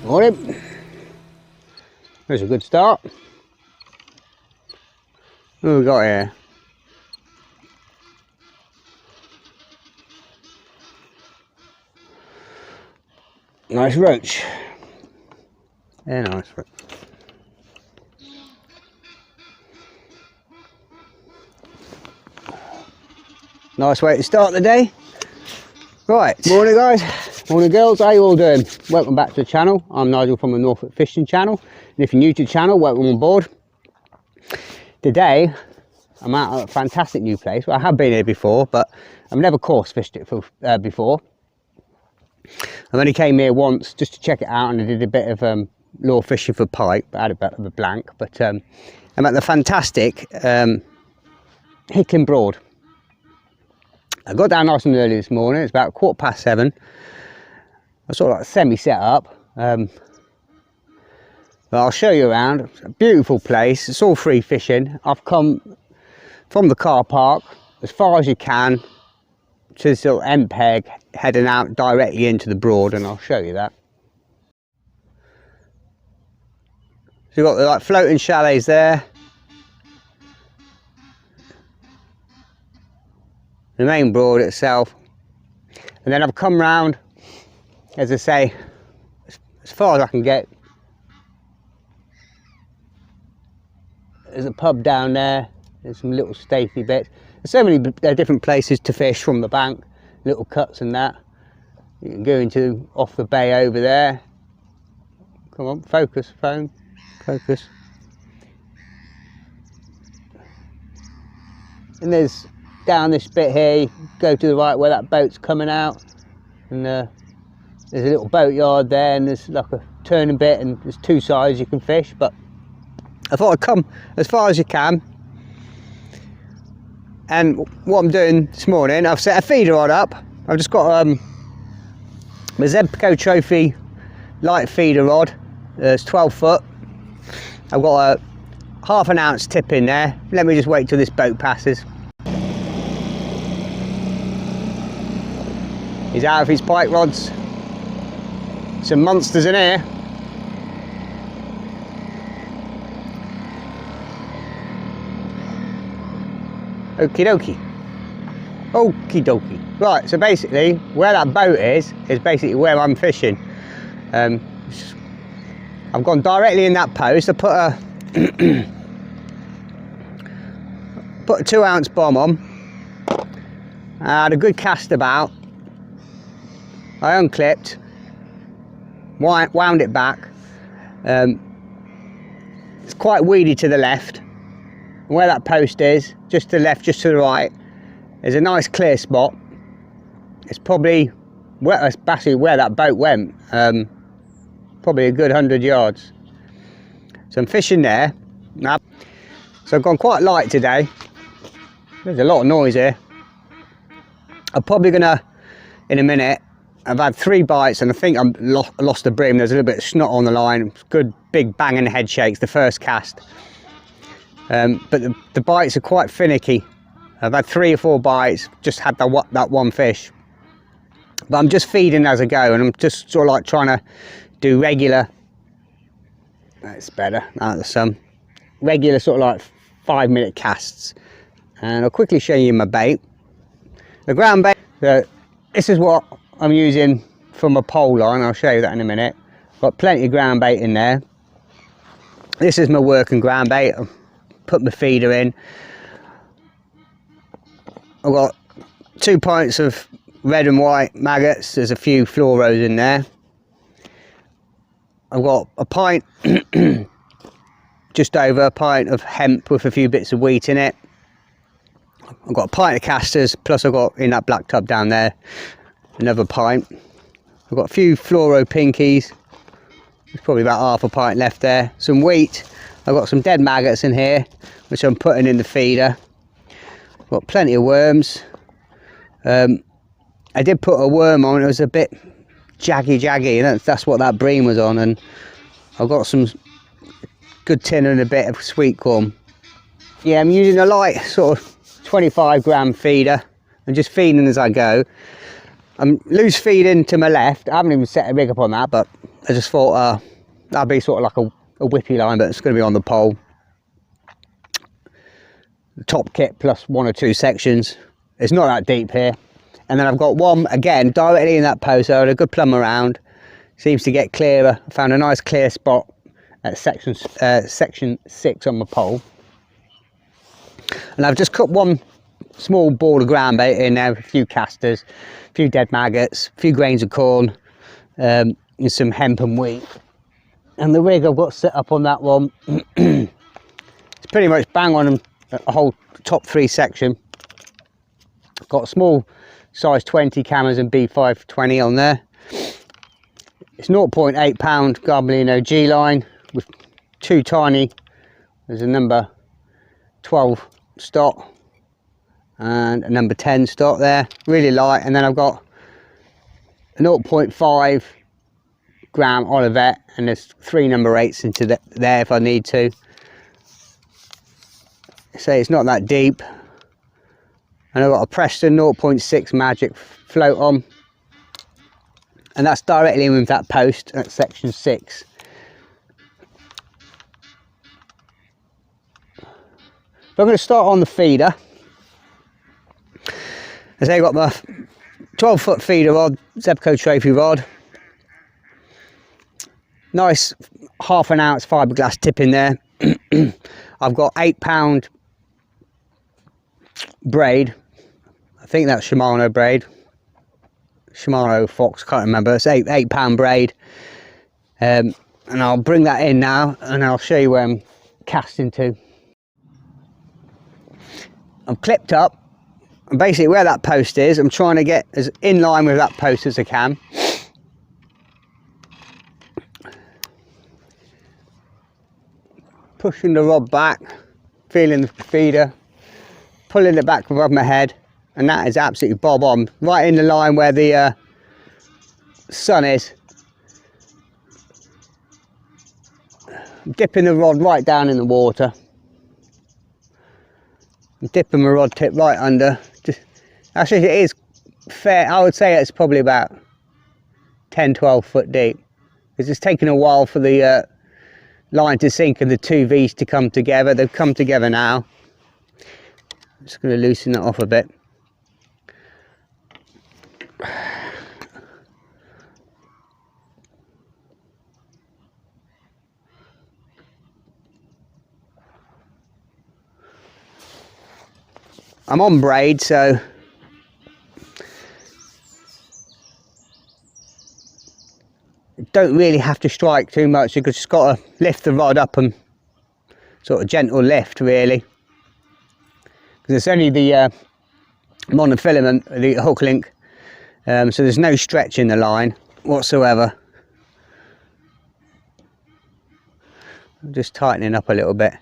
Morning. There's a good start. What have we got here? Nice roach. Yeah, nice roach. Nice way to start the day. Right, morning guys, morning girls, how you all doing? Welcome back to the channel. I'm Nigel from the Norfolk Fishing Channel, and if you're new to the channel, welcome on board. Today, I'm at a fantastic new place. Well, I have been here before, but I've never course fished it before. I only came here once just to check it out, and I did a bit of lure fishing for pike, but I had a bit of a blank. But I'm at the fantastic Hickling Broad. I got down nice and early this morning. It's about 7:15. I sort of like semi-set up. But I'll show you around. It's a beautiful place. It's all free fishing. I've come from the car park as far as you can to this little end peg, heading out directly into the Broad, and I'll show you that. So you've got the like floating chalets there. The main Broad itself, and then I've come round, as I say, as far as I can get. There's a pub down there, there's some little statey bits. There's so many different places to fish from the bank, little cuts and that. You can go into off the bay over there. Come on, focus, phone, focus. And there's down this bit here, you go to the right where that boat's coming out, and there's a little boatyard there, and there's like a turning bit, and there's two sides you can fish. But I thought I'd come as far as you can, and what I'm doing this morning, I've set a feeder rod up. I've just got my Zebco Trophy light feeder rod. It's 12 foot. I've got a ½ ounce tip in there. Let me just wait till this boat passes. He's out of his pike rods. Some monsters in here. Okie dokie. Okie dokie. Right, so basically where that boat is basically where I'm fishing. I've gone directly in that post. I put a put a 2 ounce bomb on. I had a good cast about. I unclipped, wound it back. It's quite weedy to the left. Where that post is, just to the left, just to the right, there's a nice clear spot. It's probably that's basically where that boat went. Probably a good 100 yards. So I'm fishing there. So I've gone quite light today. There's a lot of noise here. I'm probably gonna, in a minute, I've had 3 bites, and I think I lost the brim. There's a little bit of snot on the line. Good big banging head shakes the first cast. But the bites are quite finicky. I've had 3 or 4 bites, just had that one fish. But I'm just feeding as I go, and I'm just sort of like trying to do regular. That's better, out of the sun. Regular sort of like 5-minute casts. And I'll quickly show you my bait. The ground bait, this is what I'm using from a pole line. I'll show you that in a minute. Got plenty of ground bait in there. This is my working ground bait. I've put my feeder in. I've got 2 pints of red and white maggots. There's a few fluoros in there. I've got a pint, just over a pint of hemp with a few bits of wheat in it. I've got a pint of casters, plus I've got in that black tub down there another pint. I've got a few fluoro pinkies. There's probably about ½ a pint left there. Some wheat. I've got some dead maggots in here, which I'm putting in the feeder. Got plenty of worms. I did put a worm on, it was a bit jaggy, and that's what that bream was on, and I've got some good tin and a bit of sweet corn. Yeah, I'm using a light sort of 25 gram feeder and just feeding as I go. I'm loose feeding to my left. I haven't even set a rig up on that, but I just thought that'd be sort of like a whippy line, but it's going to be on the pole. The top kit plus 1 or 2 sections. It's not that deep here. And then I've got one again directly in that post. So I had a good plumb around. Seems to get clearer. I found a nice clear spot at section 6 on my pole. And I've just cut one small ball of ground bait in there, a few casters, a few dead maggots, a few grains of corn, and some hemp and wheat. And the rig I've got set up on that one, it's pretty much bang on a whole top 3 section. Got a small size 20 cameras and B520 on there. It's 0.8 pound Garbolino G line with 2 tiny, there's a number 12 stock and a number 10 stock there, really light. And then I've got a 0.5 gram Olivet, and there's 3 number 8s into there if I need to. So it's not that deep. And I've got a Preston 0.6 Magic float on, and that's directly in with that post at section 6. So I'm going to start on the feeder. As I've got my 12-foot feeder rod, Zebco trophy rod. Nice 1/2 ounce fiberglass tip in there. I've got 8 pound braid. I think that's Shimano braid. Shimano Fox, can't remember. It's 8 pound braid. And I'll bring that in now and I'll show you where I'm casting to. I'm clipped up, and basically where that post is, I'm trying to get as in line with that post as I can. Pushing the rod back, feeling the feeder, pulling it back above my head, and that is absolutely bob on, right in the line where the sun is. I'm dipping the rod right down in the water. I'm dipping my rod tip right under. Actually, it is fair. I would say it's probably about 10-12 foot deep. It's just taking a while for the line to sink and the 2 V's to come together. They've come together now. I'm just going to loosen it off a bit. I'm on braid, so don't really have to strike too much. You've just got to lift the rod up and sort of gentle lift, really, because it's only the monofilament, the hook link, so there's no stretch in the line whatsoever. I'm just tightening up a little bit.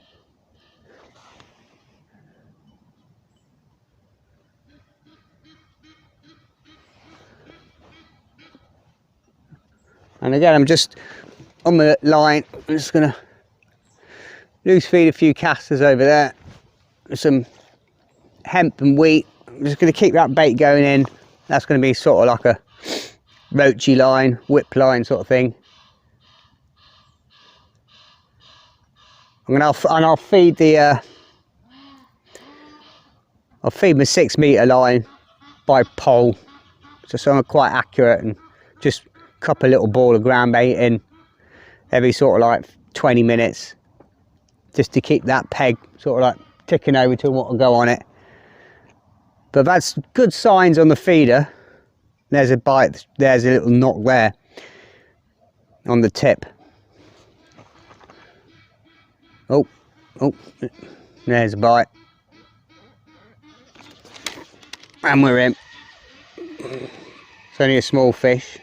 And again, I'm just on the line. I'm just going to loose feed a few casters over there, some hemp and wheat. I'm just going to keep that bait going in. That's going to be sort of like a roachy line, whip line sort of thing. I'll feed the I'll feed my 6 metre line by pole, just so I'm quite accurate, and just cup a little ball of ground bait in every sort of like 20 minutes, just to keep that peg sort of like ticking over to what will go on it. But that's good signs on the feeder. There's a bite, there's a little knock there on the tip. Oh, there's a bite. And we're in. It's only a small fish.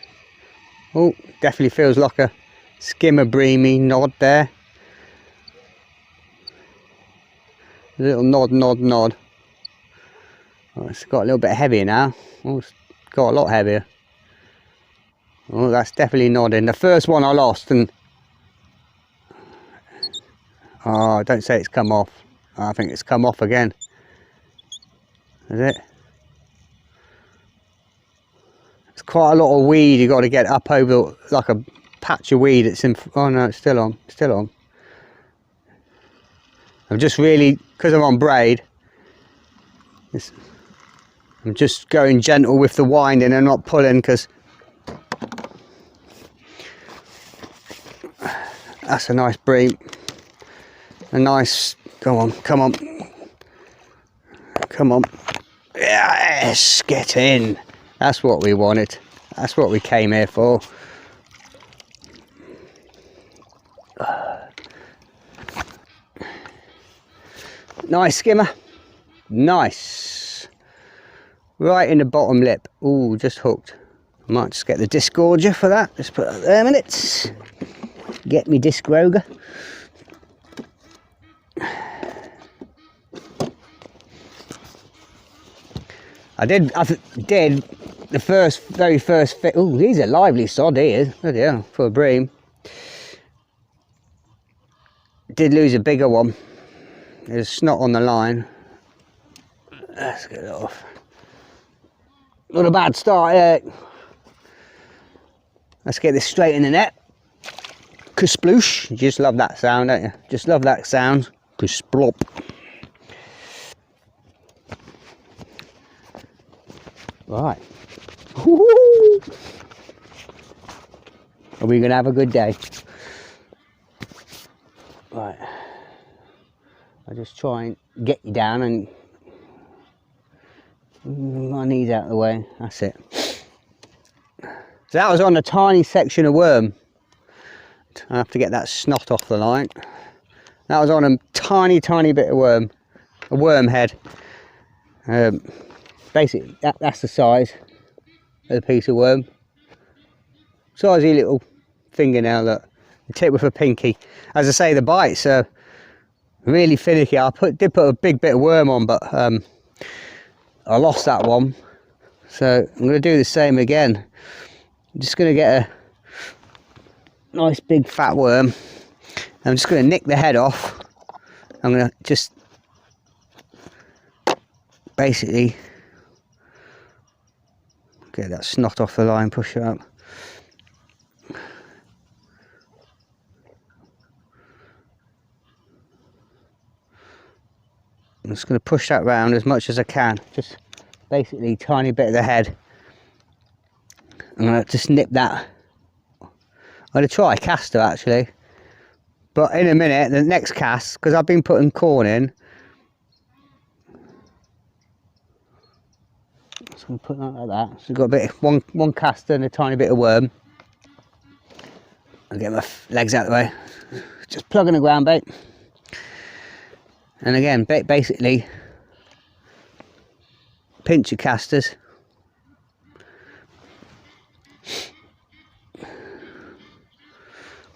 Oh, definitely feels like a skimmer breamy nod there. A little nod, nod, nod. Oh, it's got a little bit heavier now. Oh, it's got a lot heavier. Oh, that's definitely nodding. The first one I lost, and oh, don't say it's come off. I think it's come off again. Is it? It's quite a lot of weed. You got to get up over, like a patch of weed. It's in. Oh no, it's still on. Still on. I'm just really, because I'm on braid. I'm just going gentle with the winding and not pulling, because that's a nice bream. A nice, come on, come on. Come on. Yes, get in. That's what we wanted. That's what we came here for. Nice skimmer. Nice. Right in the bottom lip. Ooh, just hooked. I might just get the disgorger for that. Just put that there a minute. Get me discroger. I did the very first fit. Oh, he's a lively sod, he is. Bloody hell, for a bream. Did lose a bigger one. There's snot on the line. Let's get it off. Not a bad start yet. Let's get this straight in the net. Kasploosh. You just love that sound, don't you? Just love that sound. Kasplop. Right. Woo-hoo. Are we gonna have a good day? Right. I'll just try and get you down and my knees out of the way. That's it. So that was on a tiny section of worm. I have to get that snot off the line. That was on a tiny bit of worm, a worm head. Basically, that's the size of the piece of worm. Sizey little fingernail, look. The tip with a pinky. As I say, the bites are really finicky. I did put a big bit of worm on, but I lost that one. So I'm going to do the same again. I'm just going to get a nice big fat worm. I'm just going to nick the head off. I'm going to just basically get that snot off the line, push it up. I'm just going to push that round as much as I can. Just basically tiny bit of the head. I'm going to just nip that. I'm going to try a caster actually. But in a minute, the next cast, because I've been putting corn in. So I'm putting that like that. So I've got a bit, one caster and a tiny bit of worm. I'll get my legs out of the way. Just plugging a ground bait. And again, basically, pinch your casters.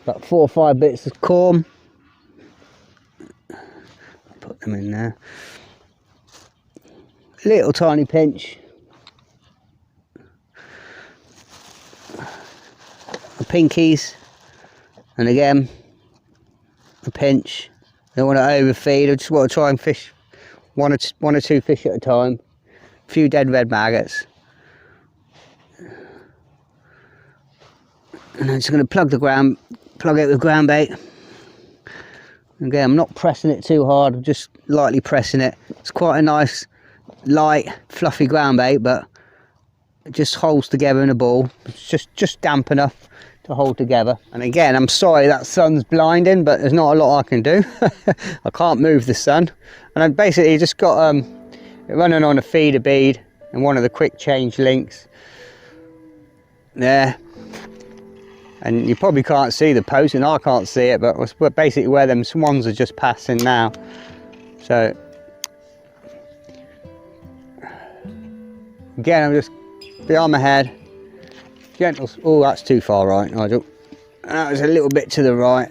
About 4 or 5 bits of corn. Put them in there. Little tiny pinch. The pinkies. And again, a pinch. Don't want to overfeed. I just want to try and fish one or two fish at a time. A few dead red maggots. And I'm just going to plug it with ground bait. Again, I'm not pressing it too hard. I'm just lightly pressing it. It's quite a nice, light, fluffy ground bait, but it just holds together in a ball. It's just damp enough to hold together. And again, I'm sorry that sun's blinding, but there's not a lot I can do. I can't move the sun. And I've basically just got it running on a feeder bead and one of the quick change links there. And you probably can't see the post, and I can't see it, but it's basically where them swans are just passing now. So again, I'm just behind my head. Gentle. Oh, that's too far right, Nigel. That was a little bit to the right.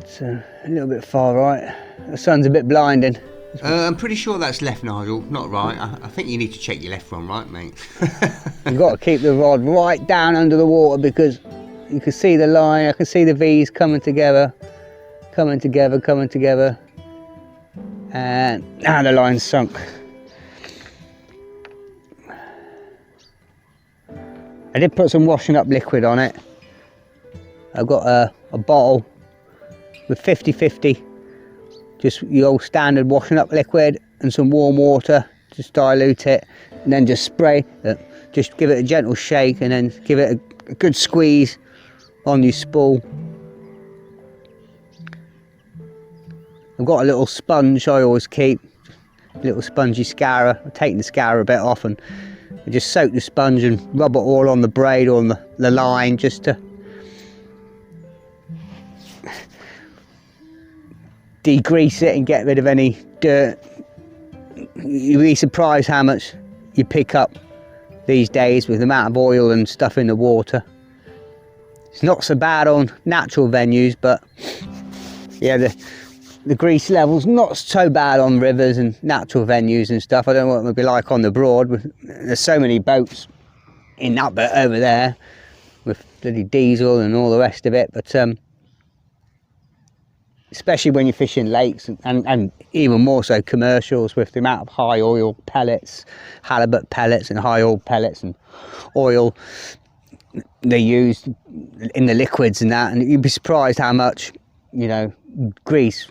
It's a little bit far right. The sun's a bit blinding. I'm pretty sure that's left, Nigel, not right. I think you need to check your left from right, mate. You've got to keep the rod right down under the water because you can see the line, I can see the V's coming together. And now the line's sunk. I did put some washing up liquid on it. I've got a bottle with 50-50, just your old standard washing up liquid and some warm water, just dilute it and then just spray it. Just give it a gentle shake and then give it a good squeeze on your spool. I've got a little sponge I always keep, a little spongy scourer. I've taken the scourer a bit off and I just soak the sponge and rub it all on the braid or on the line just to degrease it and get rid of any dirt. You'd be surprised how much you pick up these days with the amount of oil and stuff in the water. It's not so bad on natural venues, but yeah, the grease level's not so bad on rivers and natural venues and stuff. I don't know what it would be like on the Broad. There's so many boats in that bit over there with bloody diesel and all the rest of it, but especially when you're fishing lakes and even more so commercials with the amount of high oil pellets, halibut pellets and high oil pellets and oil they use in the liquids and that, and you'd be surprised how much, you know, grease.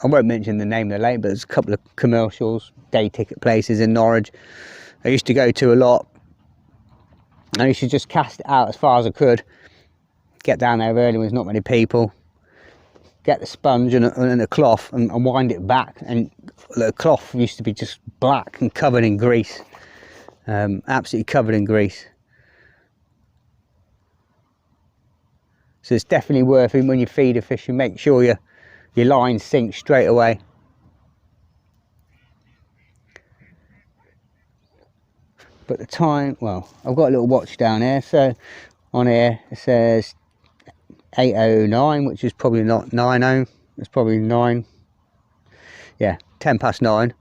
I won't mention the name of the lake, but there's a couple of commercials, day ticket places in Norwich I used to go to a lot. I used to just cast it out as far as I could, get down there early when there's not many people, get the sponge and a cloth and wind it back, and the cloth used to be just black and covered in grease, absolutely covered in grease. So it's definitely worth it when you feed a fish, you make sure your line sinks straight away. But the time, well, I've got a little watch down here, so on here it says 8:09, which is probably not 9:00, it's probably 9, yeah, 10 past 9.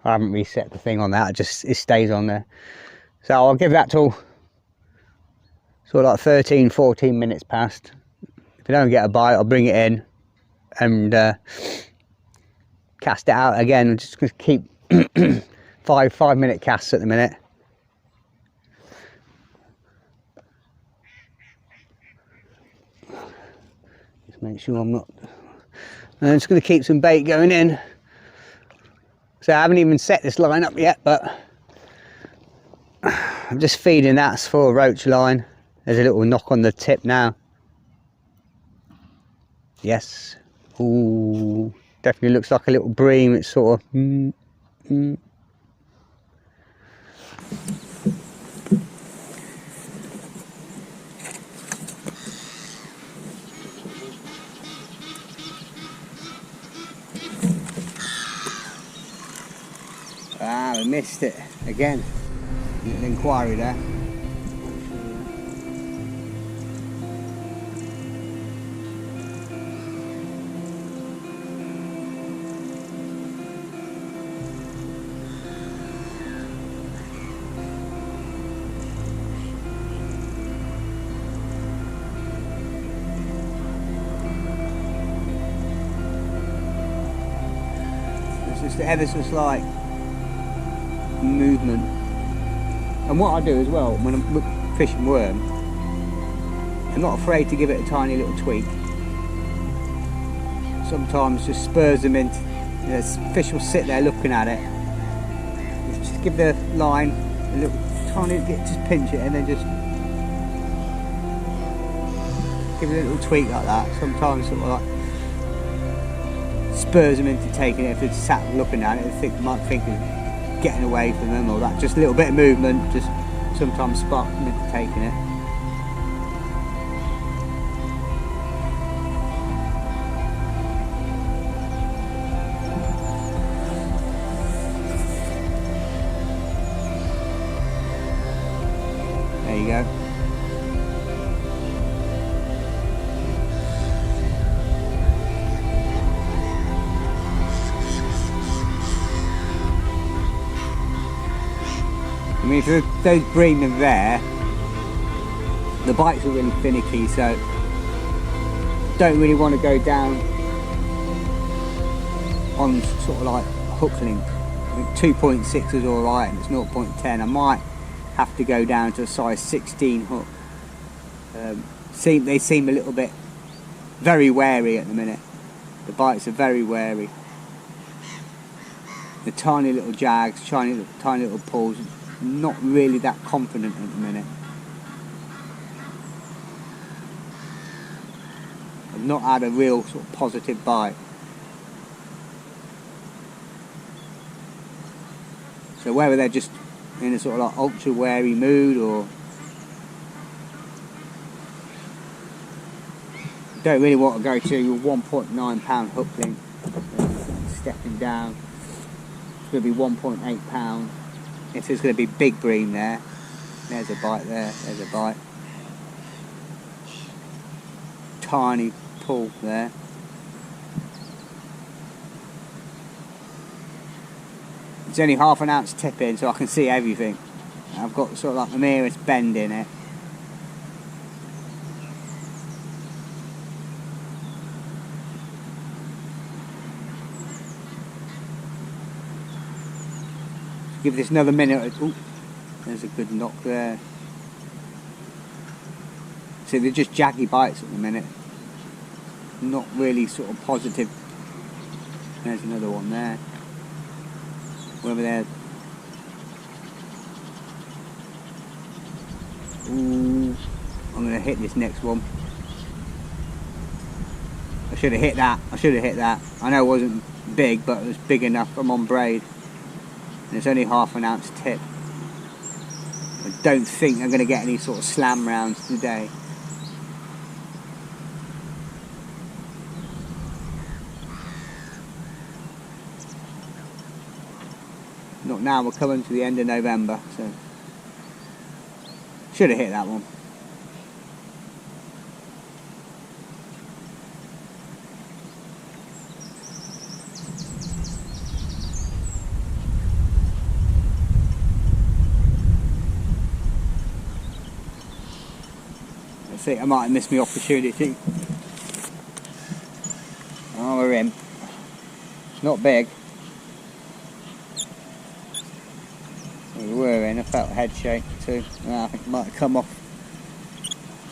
I haven't reset the thing on that, it stays on there. So I'll give that till sort of like 13-14 minutes past. If I don't get a bite, I'll bring it in and cast it out again. I'm just going to keep 5-minute casts at the minute. Just make sure I'm not. And I'm just going to keep some bait going in. So I haven't even set this line up yet, but I'm just feeding that for a roach line. There's a little knock on the tip now. Yes. Ooh, definitely looks like a little bream. It's sort of. Ah, I missed it again. Little inquiry there. It's just ever so slight movement. And what I do as well when I'm fishing worm, I'm not afraid to give it a tiny little tweak. Sometimes just spurs them in. You know, fish will sit there looking at it. Just give the line a little tiny bit, just pinch it and then just give it a little tweak like that. Sometimes sort of like spurs them into taking it. If they're sat looking at it, they might think of getting away from them or that. Just a little bit of movement just sometimes spark them into taking it. There you go. mean, for those bream are there, the bites are really finicky, so don't really want to go down on sort of like hook length. I think 2.6 is alright, and it's 0.10. I might have to go down to a size 16 hook. They seem a little bit very wary at the minute. The bites are very wary. The tiny little jags, tiny little pulls, not really that confident at the minute. I've not had a real sort of positive bite. So whether they're just in a sort of like ultra wary mood, or don't really want to go to a 1.9 pound hook length. Stepping down, it's going to be 1.8 pound. If there's going to be big bream there, there's a bite there, there's a bite. Tiny pull there. It's only half an ounce tip in, so I can see everything. I've got sort of like the merest bend in it. Give this another minute. Ooh, there's a good knock there. See, they're just jaggy bites at the minute. Not really sort of positive. There's another one there. Whether they're... Ooh, I'm going to hit this next one. I should have hit that. I know it wasn't big, but it was big enough. I'm on braid. And it's only half an ounce tip. I don't think I'm going to get any sort of slam rounds today. Not now, we're coming to the end of November, so should have hit that one. I think I might have missed my opportunity. Oh, we're in. It's not big. We were in. I felt a head shake too. I think it might have come off.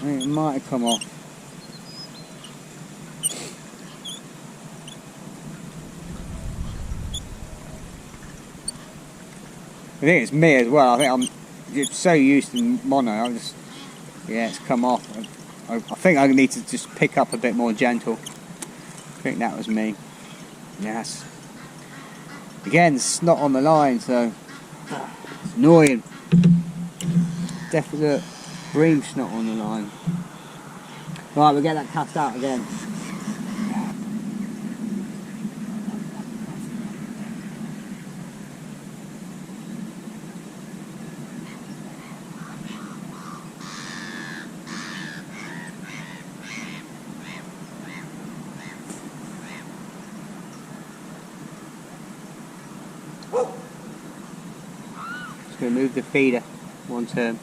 I think it's me as well. I think I'm just so used to mono. Yeah, it's come off. I think I need to just pick up a bit more gentle. I think that was me. Yes. Again, it's not on the line, so it's annoying. Definitely bream snot on the line. Right, we'll get that cast out again. Just going to move the feeder one turn.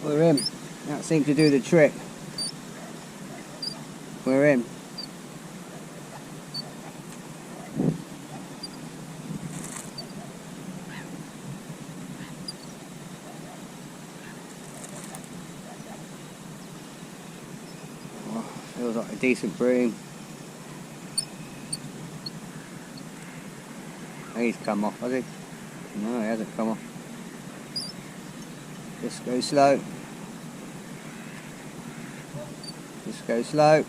We're in. That seemed to do the trick. We're in. Oh, feels like a decent bream. He's come off, has he? No, he hasn't come off. Just go slow. Just go slow.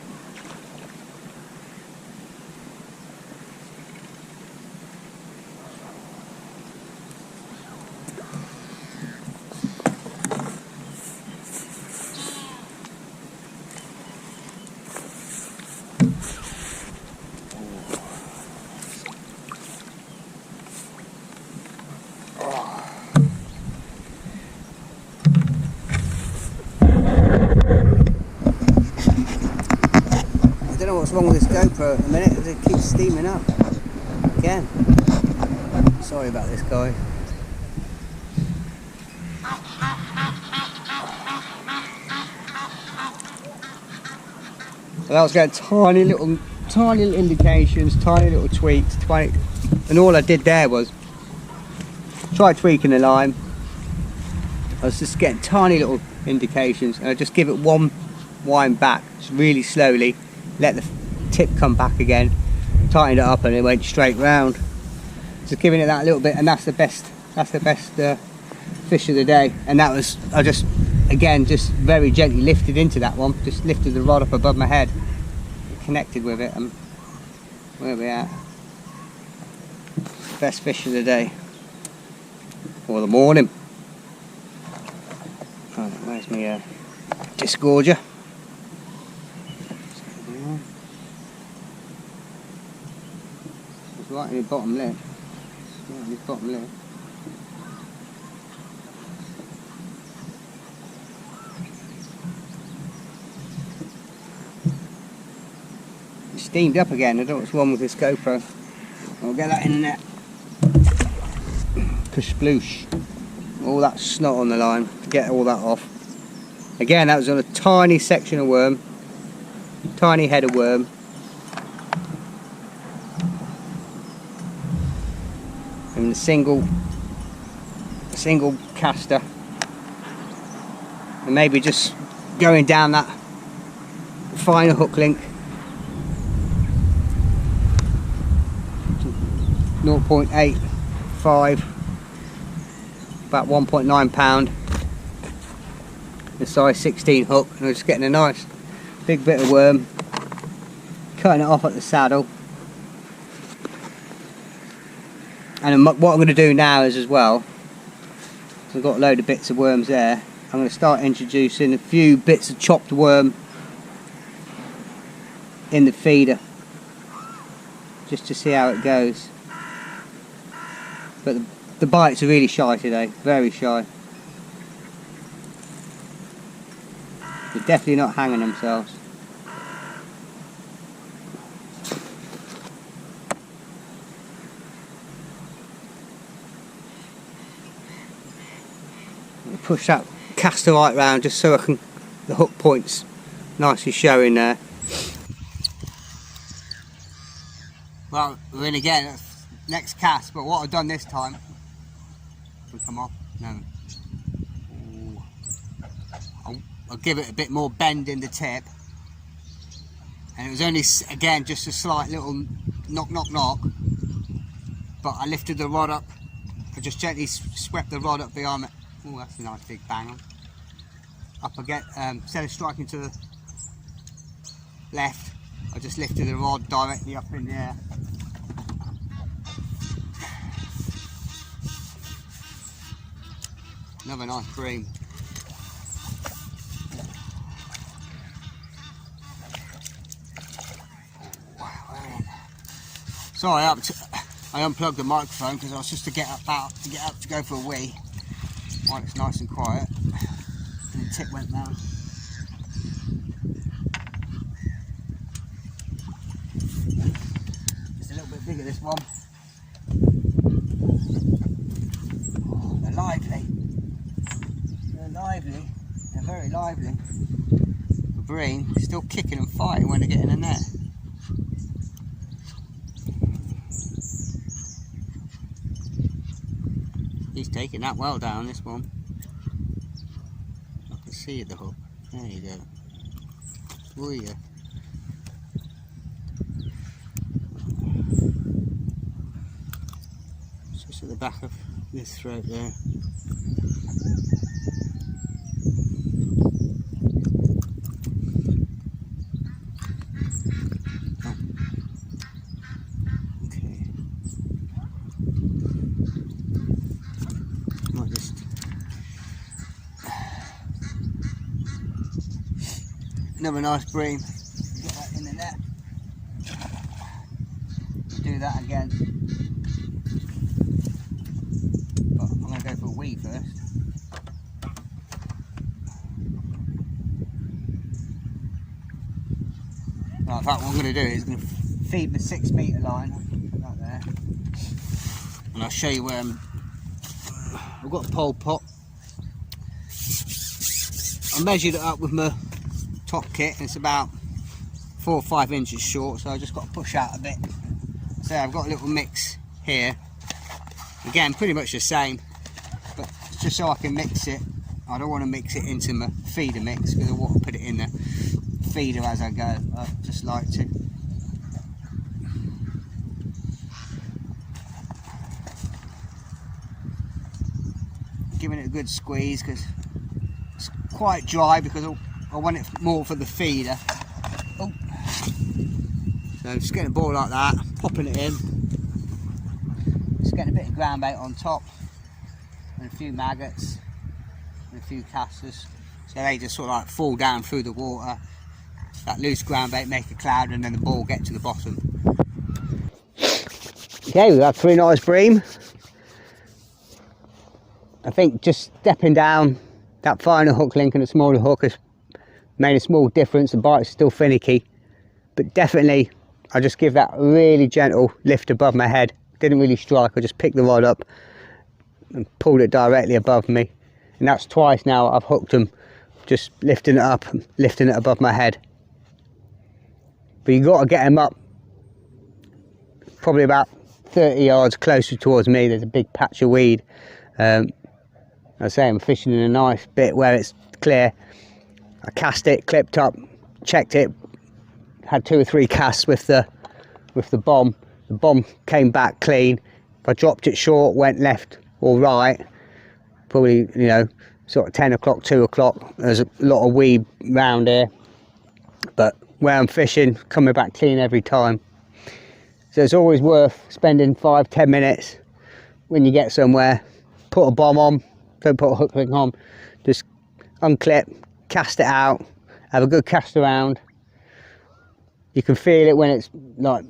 wrong with this GoPro at the minute is it keeps steaming up again. Sorry about this, guy. Well, I was getting tiny little indications, tiny little tweaks, and all I did there was try tweaking the line. I was just getting tiny little indications, and I just give it one wind back, just really slowly, let the tip come back again, tightened it up, and it went straight round. Just giving it that little bit, and that's the best fish of the day. And that was, I just very gently lifted into that one, just lifted the rod up above my head, connected with it, and where we at? Best fish of the day, or the morning. Right, where's my disgorger? It's right in the bottom lip. Yeah, in the bottom lip. It's steamed up again. I don't know what's wrong with this GoPro. I'll get that in the net. Sploosh. All that snot on the line, to get all that off. Again, that was on a tiny section of worm, tiny head of worm. And a single caster, and maybe just going down that finer hook link, 0.85, about 1.9 pound, the size 16 hook, and I was just getting a nice big bit of worm, cutting it off at the saddle. And what I'm going to do now is, as well, so I've got a load of bits of worms there, I'm going to start introducing a few bits of chopped worm in the feeder, just to see how it goes. But the bites are really shy today, very shy. They're definitely not hanging themselves. Push that caster right round just so the hook point's nicely showing there. Well, we're in again, next cast, but what I've done this time, will come off? No. I'll give it a bit more bend in the tip, and it was only, again, just a slight little knock, but I lifted the rod up, I just gently swept the rod up behind me. Oh, that's a nice big bang. Up again, instead of striking to the left, I just lifted the rod directly up in the air. Another nice bream. Wow. Sorry, I unplugged the microphone because I was just to get up to go for a wee. While it's nice and quiet, and the tip went down. Just a little bit bigger, this one. Oh, they're lively. They're very lively. The bream is still kicking and fighting when they get in the net. He's taking that well down, this one. I can see the hook. There you go. Oh yeah. It's just at the back of this throat there. Another nice bream. Get that in the net. Do that again. But I'm going to go for a wee first. Right, in fact, what I'm going to do is going to feed the 6 metre line. Put that there. And I'll show you where I've got a pole pot. I measured it up with my top kit, and it's about 4 or 5 inches short, so I just got to push out a bit. So I've got a little mix here. Again, pretty much the same, but just so I can mix it. I don't want to mix it into my feeder mix because I want to put it in the feeder as I go. I just like to. Giving it a good squeeze because it's quite dry, because I want it more for the feeder. Oh. So just getting a ball like that, popping it in. Just getting a bit of ground bait on top, and a few maggots, and a few casters. So they just sort of like fall down through the water. That loose ground bait make a cloud, and then the ball get to the bottom. Okay, we've got 3 nice bream. I think just stepping down that finer hook link and a smaller hook has made a small difference. The bite's still finicky, but definitely I just give that really gentle lift above my head. Didn't really strike, I just picked the rod up and pulled it directly above me. And that's twice now I've hooked them, just lifting it up, lifting it above my head. But you got to get them up probably about 30 yards closer towards me. There's a big patch of weed. I say I'm fishing in a nice bit where it's clear. I cast it, clipped up, checked it, had 2 or 3 casts with the bomb. The bomb came back clean. If I dropped it short, went left or right, probably, you know, sort of 10 o'clock, 2 o'clock, there's a lot of weed round here, but where I'm fishing, coming back clean every time. So it's always worth spending 5-10 minutes when you get somewhere. Put a bomb on, don't put a hook link on, just unclip, cast it out, have a good cast around. You can feel it when it's like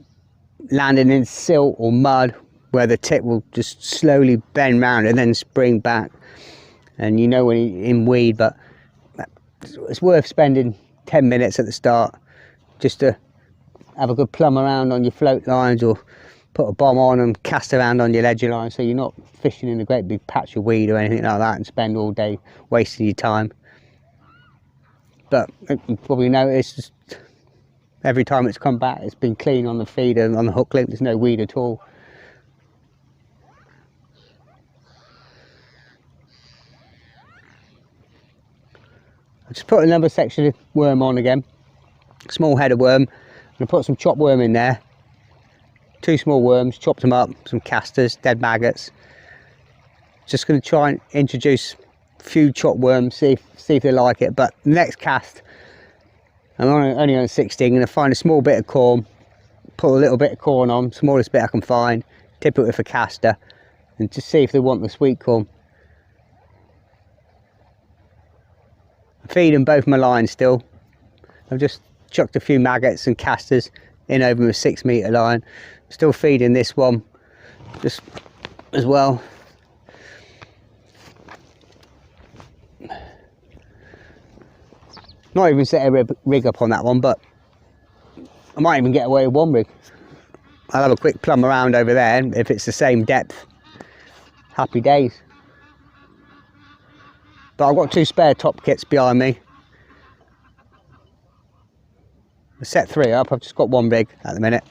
landing in silt or mud, where the tip will just slowly bend round and then spring back, and you know when you're in weed. But it's worth spending 10 minutes at the start just to have a good plumb around on your float lines, or put a bomb on and cast around on your ledger line, so you're not fishing in a great big patch of weed or anything like that and spend all day wasting your time. But you probably noticed every time it's come back, it's been clean on the feeder and on the hook link. There's no weed at all. I just put another section of worm on again, small head of worm. I'm going to put some chopped worm in there, 2 small worms, chopped them up, some casters, dead maggots. Just going to try and introduce a few chopped worms, see if they like it. But the next cast, I'm only on 16, going to find a small bit of corn, put a little bit of corn on, smallest bit I can find, tip it with a caster, and just see if they want the sweet corn. I'm feeding both my lines still. I've just chucked a few maggots and casters in over my 6 metre line. Still feeding this one just as well. Not even set a rig up on that one, but I might even get away with 1 rig. I'll have a quick plumb around over there, and if it's the same depth, happy days. But I've got 2 spare top kits behind me. I set 3 up, I've just got 1 rig at the minute.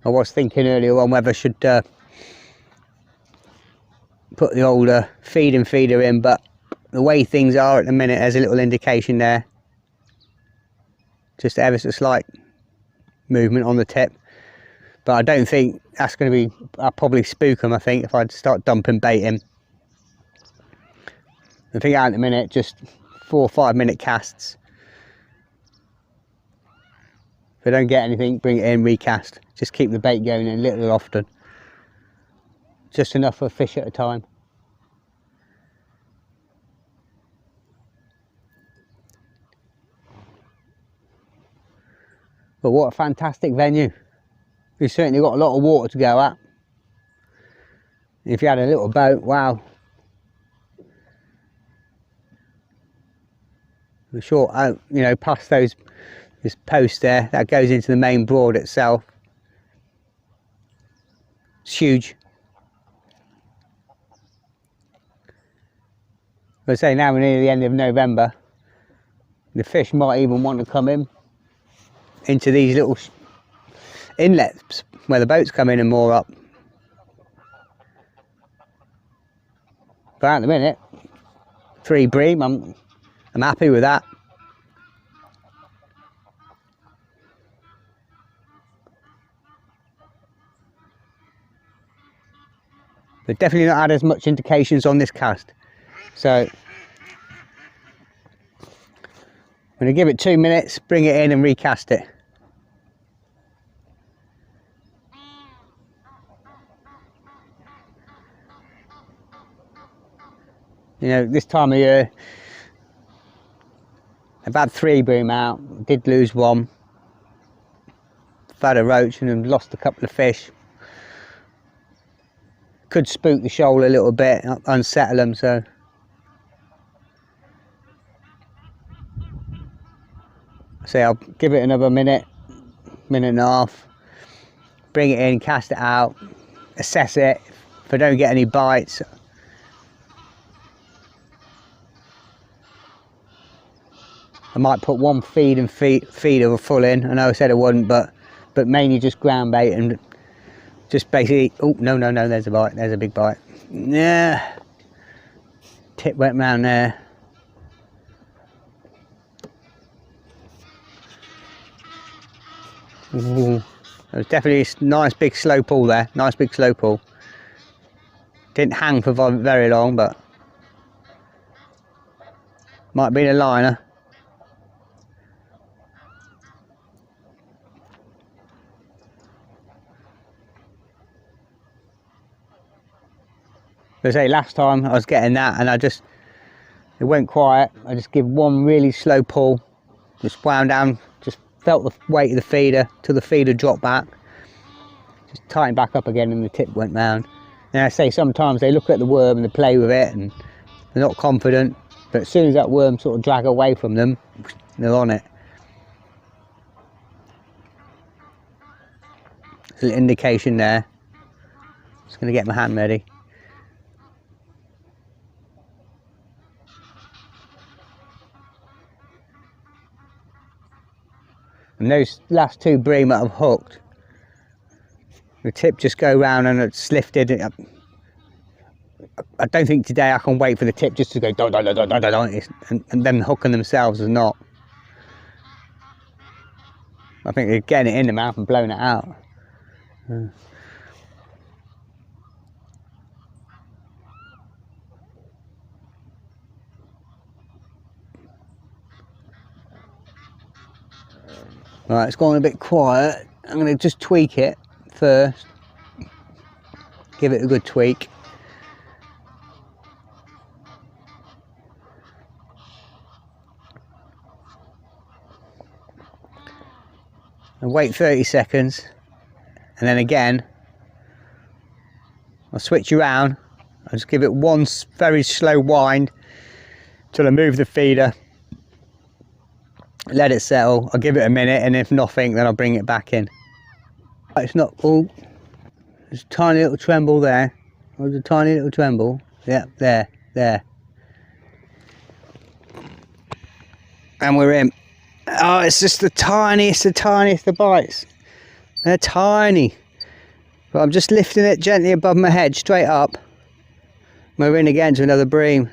I was thinking earlier on whether I should put the old feeding feeder in, but the way things are at the minute, there's a little indication there, just ever so slight movement on the tip. But I don't think that's going to be, I'll probably spook them, I think, if I start dumping bait in. The thing out at the minute, just 4 or 5 minute casts. If I don't get anything, bring it in, recast. Just keep the bait going in a little often. Just enough for a fish at a time. But what a fantastic venue. We've certainly got a lot of water to go at. If you had a little boat, wow. We're short out, you know, past this post there, that goes into the main Broad itself. It's huge. I say now we're near the end of November. The fish might even want to come into these little inlets where the boats come in and moor up. But at the minute, 3 bream, I'm happy with that. But definitely not had as much indications on this cast. So I'm going to give it 2 minutes, bring it in and recast it. You know, this time of year, I've had 3 bream out, did lose 1. I've had a roach and lost a couple of fish. Could spook the shoal a little bit, unsettle them, so. So I'll give it another minute and a half, bring it in, cast it out, assess it. If I don't get any bites, I might put 1 feeder full in. I know I said I wouldn't, but mainly just ground bait and just basically. Oh no, there's a bite. There's a big bite. Yeah, tip went round there. Ooh, there was definitely a nice big slow pull there. Nice big slow pull. Didn't hang for very long, but might have been a liner. As I say, last time I was getting that and it went quiet. I just give 1 really slow pull, just wound down, just felt the weight of the feeder till the feeder dropped back, just tightened back up again and the tip went round. And I say sometimes they look at the worm and they play with it and they're not confident, but as soon as that worm sort of drag away from them, they're on it. There's an indication there. Just going to get my hand ready. And those last 2 bream that I've hooked, the tip just go round and it's lifted. I don't think today I can wait for the tip just to go don, don, don, don, don, don, and them hooking themselves is not. I think they're getting it in the mouth and blowing it out. Right, it's gone a bit quiet. I'm going to just tweak it first. Give it a good tweak. And wait 30 seconds. And then again, I'll switch around. I'll just give it 1 very slow wind till I move the feeder. Let it settle. I'll give it a minute, and if nothing, then I'll bring it back in. It's not all. There's a tiny little tremble there. There's a tiny little tremble. Yep, there. And we're in. Oh, it's just the tiniest of bites. They're tiny. But I'm just lifting it gently above my head, straight up. We're in again to another bream.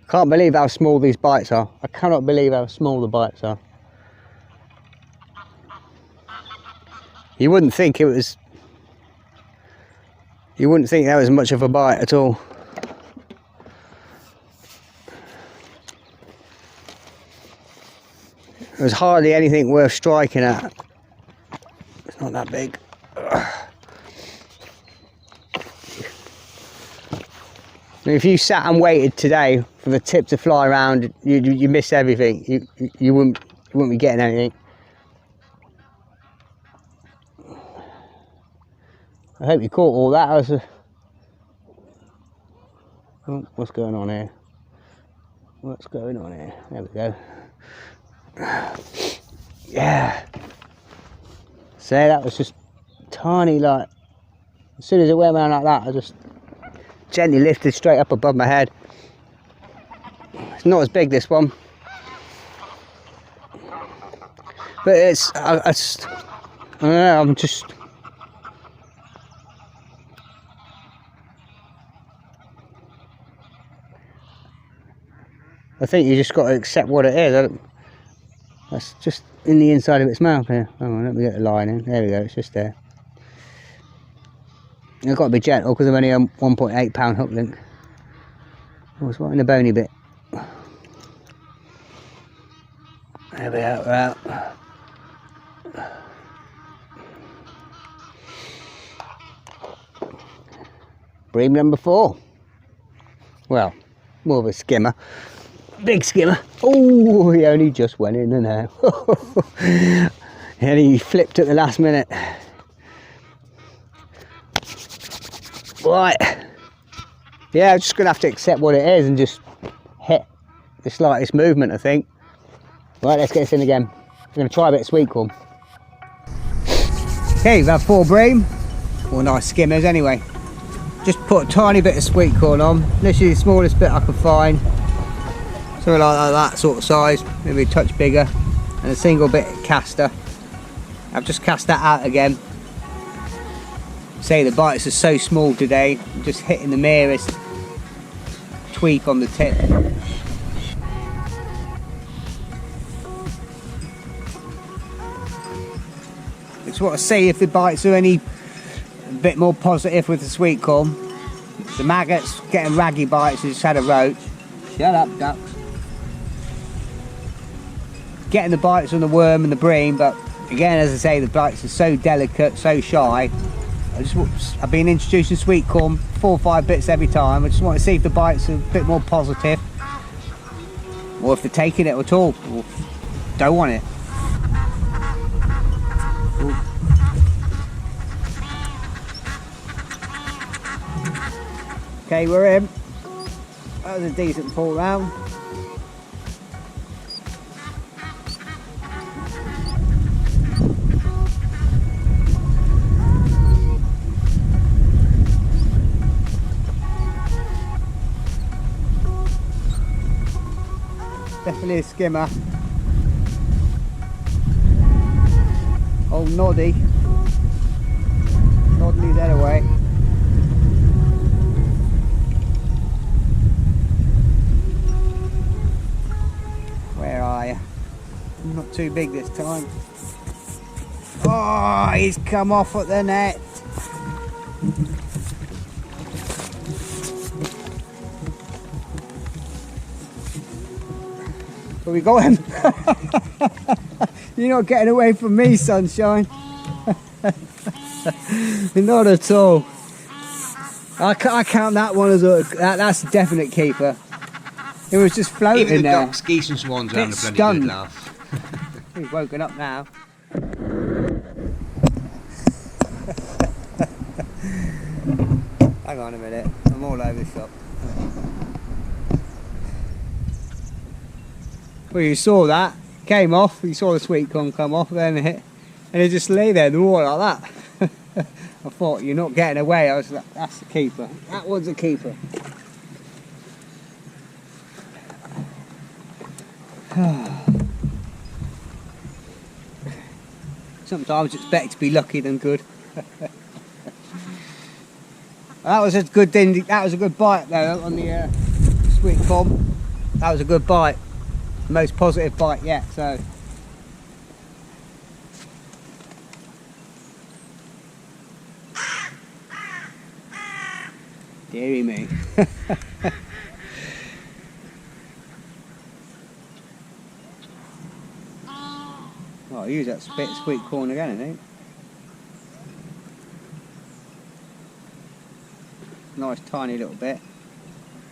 Can't believe how small these bites are. I cannot believe how small the bites are. You wouldn't think it was. You wouldn't think that was much of a bite at all. There's hardly anything worth striking at. It's not that big. If you sat and waited today for the tip to fly around, you miss everything. You wouldn't be getting anything. I hope you caught all that. Oh, what's going on here? What's going on here? There we go. Yeah. So that was just tiny, like, as soon as it went around like that, I just gently lifted straight up above my head. It's not as big, this one, but I don't know, I'm just, I think you just got to accept what it is. That's just in the inside of its mouth here. Hang on, let me get the line in. There we go, it's just there. I've got to be gentle because I'm only a 1.8 pound hook link. Oh, it's right in the bony bit. There we are, we're out. Bream number 4. Well, more of a skimmer. Big skimmer. Oh, he only just went in and out. And he flipped at the last minute. Right. Yeah, I'm just going to have to accept what it is and just hit the slightest movement, I think. Right, let's get this in again. I'm going to try a bit of sweet corn. Okay, we've had 4 bream. 4 nice skimmers anyway. Just put a tiny bit of sweet corn on. Literally the smallest bit I could find. Something like that sort of size, maybe a touch bigger. And a single bit of caster. I've just cast that out again. Say the bites are so small today, I'm just hitting the merest tweak on the tip. It's what I say, if the bites are any a bit more positive with the sweet corn. The maggots getting raggy bites, I just had a roach. Shut up, ducks. Getting the bites on the worm and the bream, but again, as I say, the bites are so delicate, so shy. I've been introducing sweet corn 4 or 5 bits every time. I just want to see if the bites are a bit more positive, or if they're taking it at all, or don't want it. Ooh. Okay, we're in. That was a decent pull round. Definitely a skimmer. Old Noddy. Nodding his head away. Where are you? Not too big this time. Oh, he's come off at the net. But we got him. You're not getting away from me, sunshine. Not at all. I count that one as that's a definite keeper. It was just floating Even the there. ducks, geese and swans are having a bloody Stunned. good laugh. He's woken up now. Hang on a minute, I'm all over the shop. Well, you saw that, came off, you saw the sweet corn come off, then hit, and it just lay there in the water like that. I thought, you're not getting away. I was like, that's the keeper. That one's a keeper. Sometimes it's better to be lucky than good. That was a good thing. That was a good bite though on the sweet corn. That was a good bite. The most positive bite yet. So. Deary me. I'll use that sweet corn again, I think. Nice tiny little bit.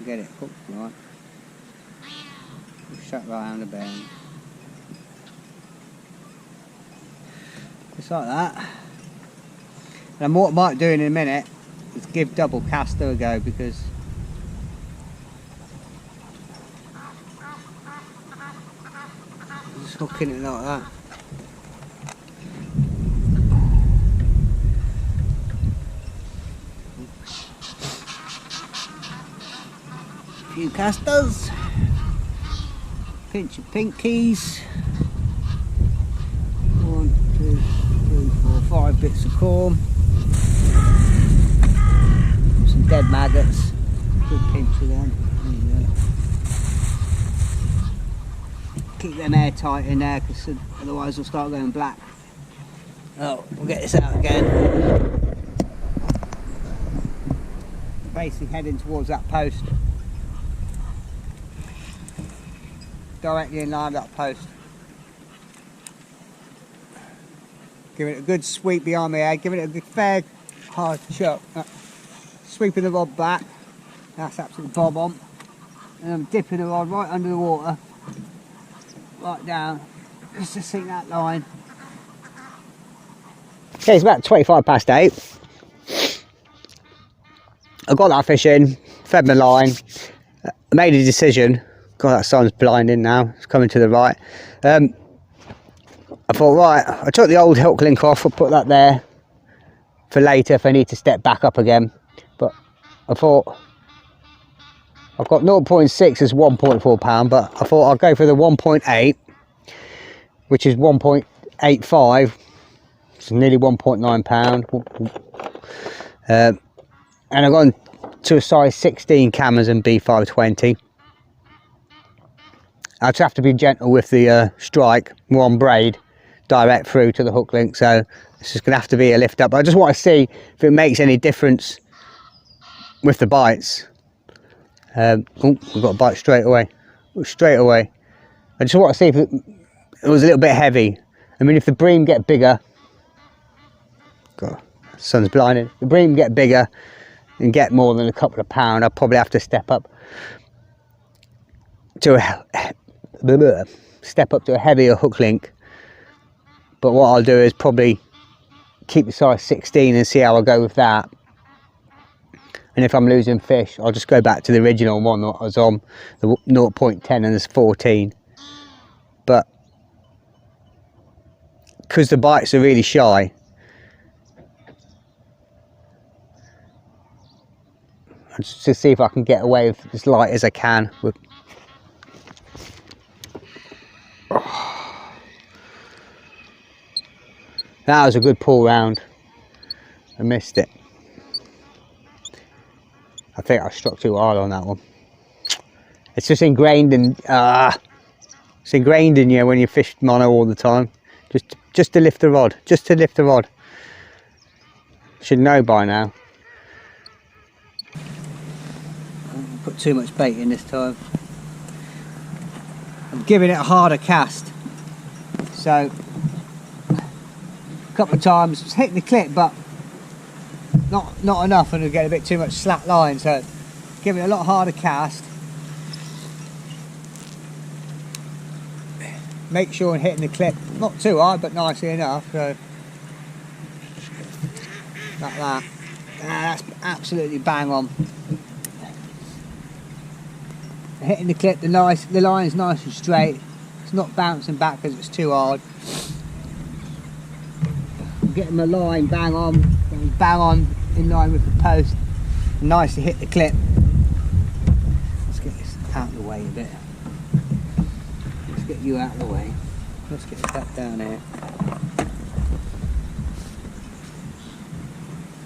Get it hooked right. Shut round the bend. Just like that. And what I might do in a minute is give double caster a go, because just hooking it like that. A few casters. Pinch your pinkies. 1, 2, 3, 4, 5 bits of corn. Some dead maggots. Good pinch of them. There you go. Keep them airtight in there, because otherwise they'll start going black. Oh, we'll get this out again. Basically heading towards that post. Directly in line with that post. Give it a good sweep behind my head, give it a good fair hard chuck. Sweeping the rod back, that's absolutely bob on. And I'm dipping the rod right under the water, right down, just to sink that line. Okay, it's about 25 past 8. I got that fish in, fed my line, I made a decision. God, that sun's blinding now, it's coming to the right. I thought, right, I took the old hook link off, I'll put that there for later if I need to step back up again. But I thought, I've got 0.6 as 1.4 pound, but I thought I'll go for the 1.8, which is 1.85, it's nearly 1.9 pound. And I've gone to a size 16 Cameron B520. I just have to be gentle with the strike, more on braid, direct through to the hook link, so it's just going to have to be a lift up. I just want to see if it makes any difference with the bites. Oh, we've got a bite straight away. Straight away. I just want to see if it was a little bit heavy. I mean, if the bream get bigger, God, the sun's blinding. If the bream get bigger and get more than a couple of pound, I'll probably have to step up to a heavier hook link. But what I'll do is probably keep the size 16 and see how I go with that. And if I'm losing fish, I'll just go back to the original one that I was on, the 0.10 and there's 14. But because the bites are really shy, just to see if I can get away with as light as I can. That was a good pull round. I missed it. I think I struck too hard on that one. It's just ingrained in it's ingrained in you when you fish mono all the time. Just to lift the rod. Just to lift the rod. Should know by now. I put too much bait in this time. I'm giving it a harder cast. So a couple of times it's hitting the clip, but not enough, and I get a bit too much slack line, so give it a lot harder cast. Make sure I'm hitting the clip not too hard but nicely enough, so like that. That's absolutely bang on. Hitting the clip, the line's nice and straight. It's not bouncing back because it's too hard. I'm getting my line bang on in line with the post. Nice to hit the clip. Let's get this out of the way a bit. Let's get you out of the way. Let's get that down here.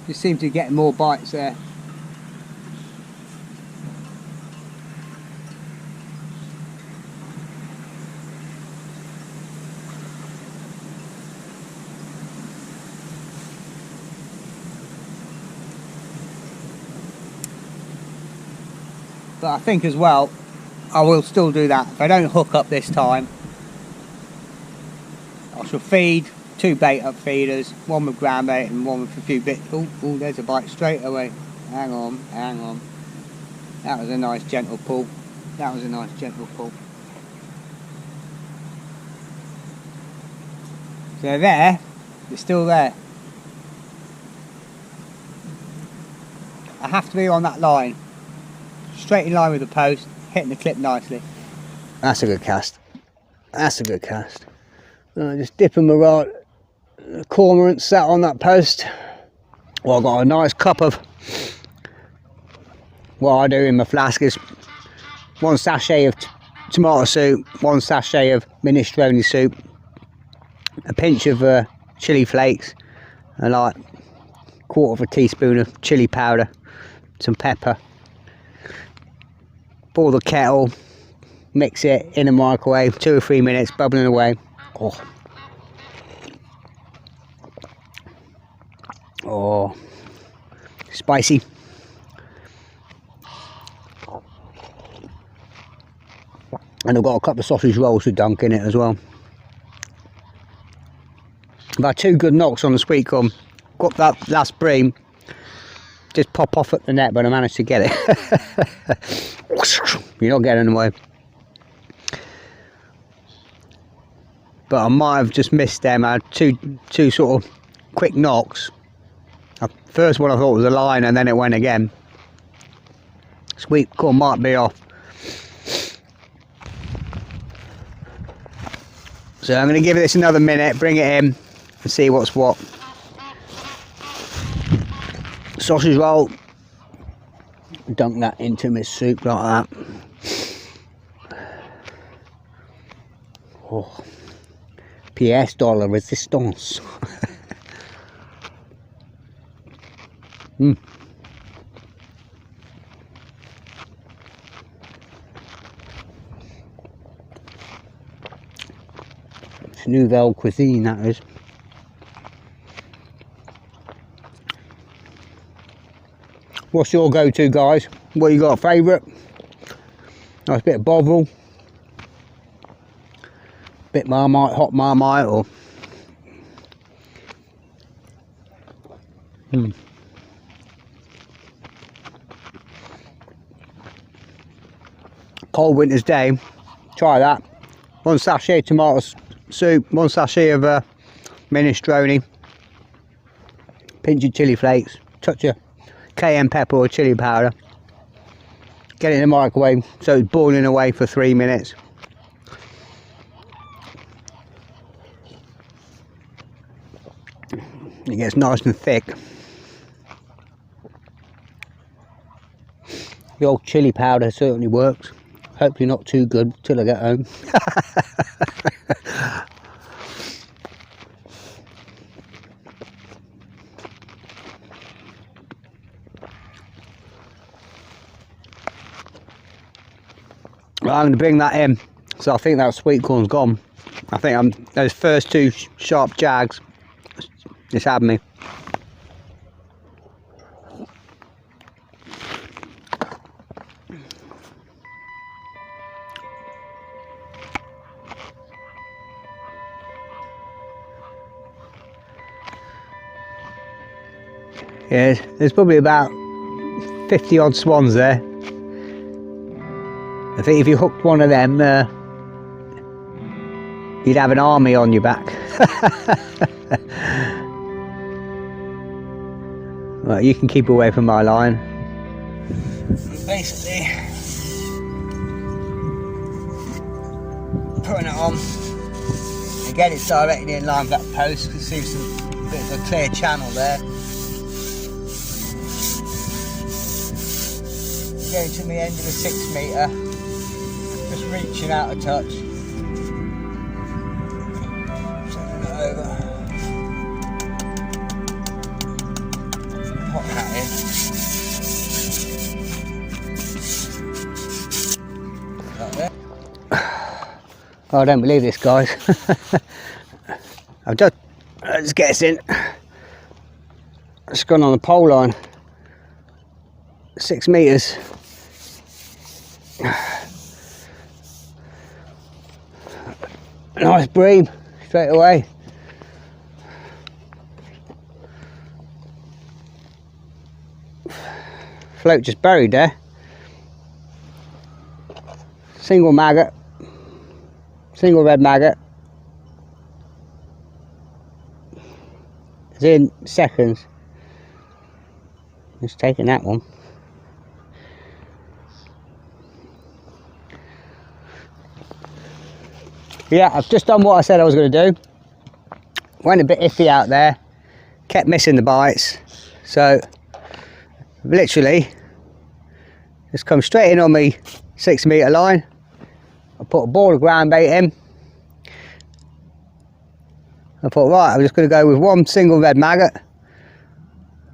You seem to be getting more bites there. But I think as well, I will still do that. If I don't hook up this time, I'll Knox will feed 2 bait up feeders, one with ground bait and one with a few bits. Oh, there's a bite straight away. Hang on. That was a nice gentle pull. So there, it's still there. I have to be on that line, straight in line with the post, hitting the clip nicely. That's a good cast. Just dipping my rod, the cormorant sat on that post. Well, I've got a nice cup of, what I do in my flask is 1 sachet of tomato soup, 1 sachet of minestrone soup, a pinch of chili flakes, and like 1/4 teaspoon of chili powder, some pepper. Boil the kettle, mix it in the microwave, 2 or 3 minutes, bubbling away. Oh, spicy. And I've got a couple of sausage rolls to dunk in it as well. I've had 2 good knocks on the sweet corn. Got that last bream, just pop off at the net, but I managed to get it. You're not getting away. But I might have just missed them. I had two sort of quick knocks. First one I thought was a line, and then it went again. Sweet corn might be off. So I'm going to give this another minute, bring it in, and see what's what. Sausage roll. Dunk that into my soup like that. Oh. Pièce de la résistance. It's nouvelle cuisine, that is. What's your go-to, guys? What you got, favourite? Nice bit of Bovril, bit Marmite, hot Marmite, or cold winter's day. Try that. 1 sachet tomato soup, 1 sachet of minestrone, pinch of chili flakes, touch of cayenne pepper or chili powder. Get it in the microwave so it's boiling away for 3 minutes. It gets nice and thick. The old chili powder certainly works. Hopefully not too good till I get home. Well, I'm going to bring that in. So I think that sweet corn's gone. I think those first 2 sharp jags just had me. Yeah, there's probably about 50 odd swans there. I think if you hooked one of them, you'd have an army on your back. Right, you can keep away from my line. Basically, putting it on. Again, it's directly in line with that post. You can see some bit of a clear channel there. Going to the end of the 6 metre, just reaching out a touch. Turning it over. Pop that in. Like that. Oh, I don't believe this, guys. I've just get us in. It's gone on the pole line. 6 metres. Nice bream straight away. float just buried there. Single maggot, single red maggot. It's in seconds. Just taking that one. Yeah, I've just done what I said I was going to do. Went a bit iffy out there, kept missing the bites, so literally just come straight in on me 6 metre line. I put a ball of ground bait in. I thought, right, I'm just going to go with one single red maggot,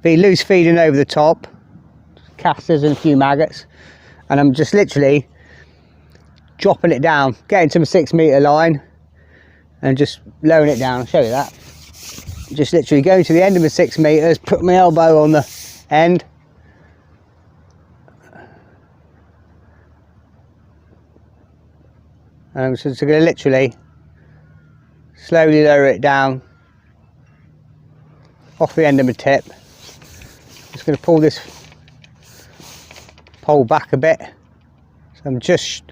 be loose feeding over the top, casters and a few maggots, and I'm just literally dropping it down, getting to my 6 metre line and just lowering it down. I'll show you that. Just literally going to the end of my 6 metres, put my elbow on the end, and I'm just going to literally slowly lower it down off the end of my tip. Just going to pull this pole back a bit, so I'm just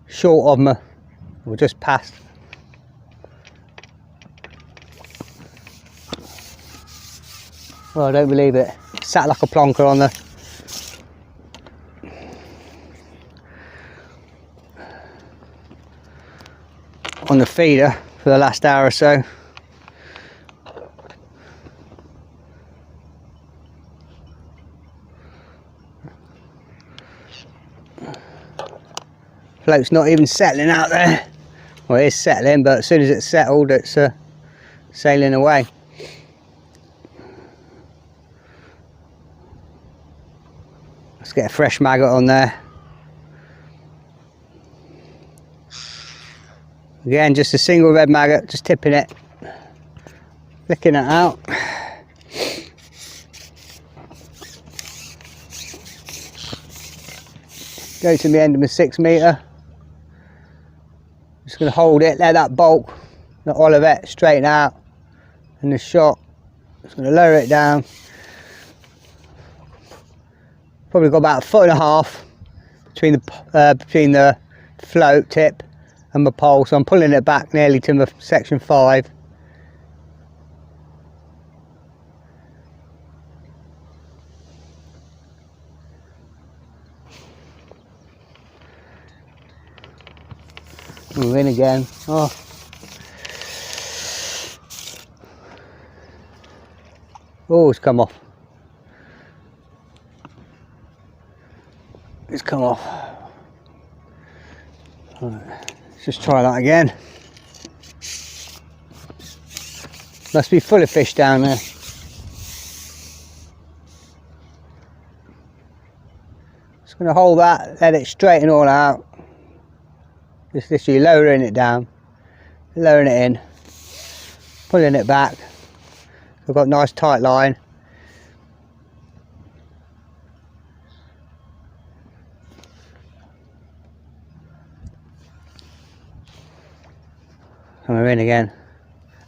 short of my, or just past. Oh, I don't believe it. Sat like a plonker on the feeder for the last hour or so. Float's not even settling out there. Well, it is settling, but as soon as it's settled, it's sailing away. Let's get a fresh maggot on there. Again, just a single red maggot, just tipping it, flicking it out. Go to the end of my 6 metre. Just going to hold it, let that bulk, the olivet, straighten out, and the shot. Just going to lower it down. Probably got about 1.5 foot between the float tip and my pole, so I'm pulling it back nearly to my section 5. We're in again. Oh, it's come off. It's come off. Right, let's just try that again. Must be full of fish down there. Just going to hold that, let it straighten all out. Just literally lowering it down, lowering it in, pulling it back. I've got a nice tight line. And we're in again.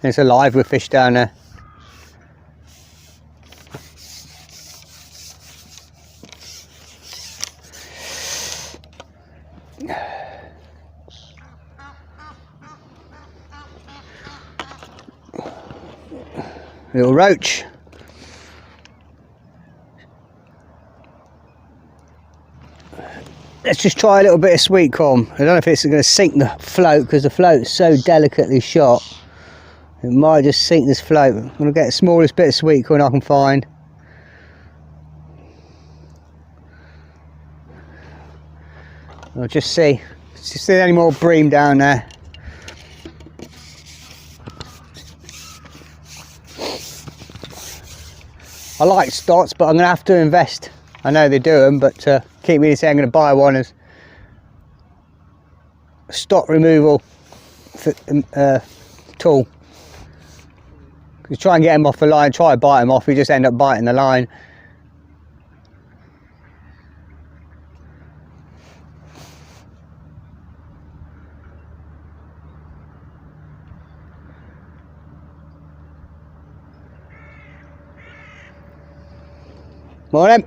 And it's alive with fish down there. Little roach. Let's just try a little bit of sweet corn. I don't know if it's going to sink the float because the float is so delicately shot. It might just sink this float. I'm going to get the smallest bit of sweet corn I can find. I'll just see. Just see any more bream down there. I like stots, but I'm going to have to invest. I know they do them, but keep me saying I'm going to buy one as a stot removal tool. You try and get them off the line, try to bite them off, you just end up biting the line. Morning.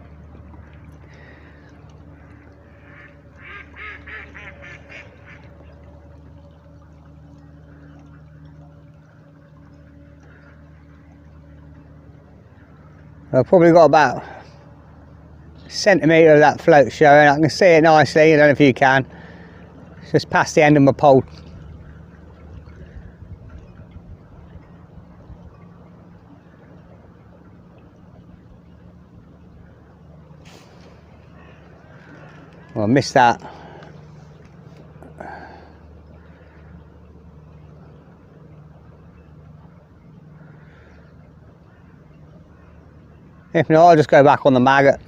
I've probably got about a centimetre of that float showing. I can see it nicely, I don't know if you can. It's just past the end of my pole. Well, I missed that. If not, I'll just go back on the maggot.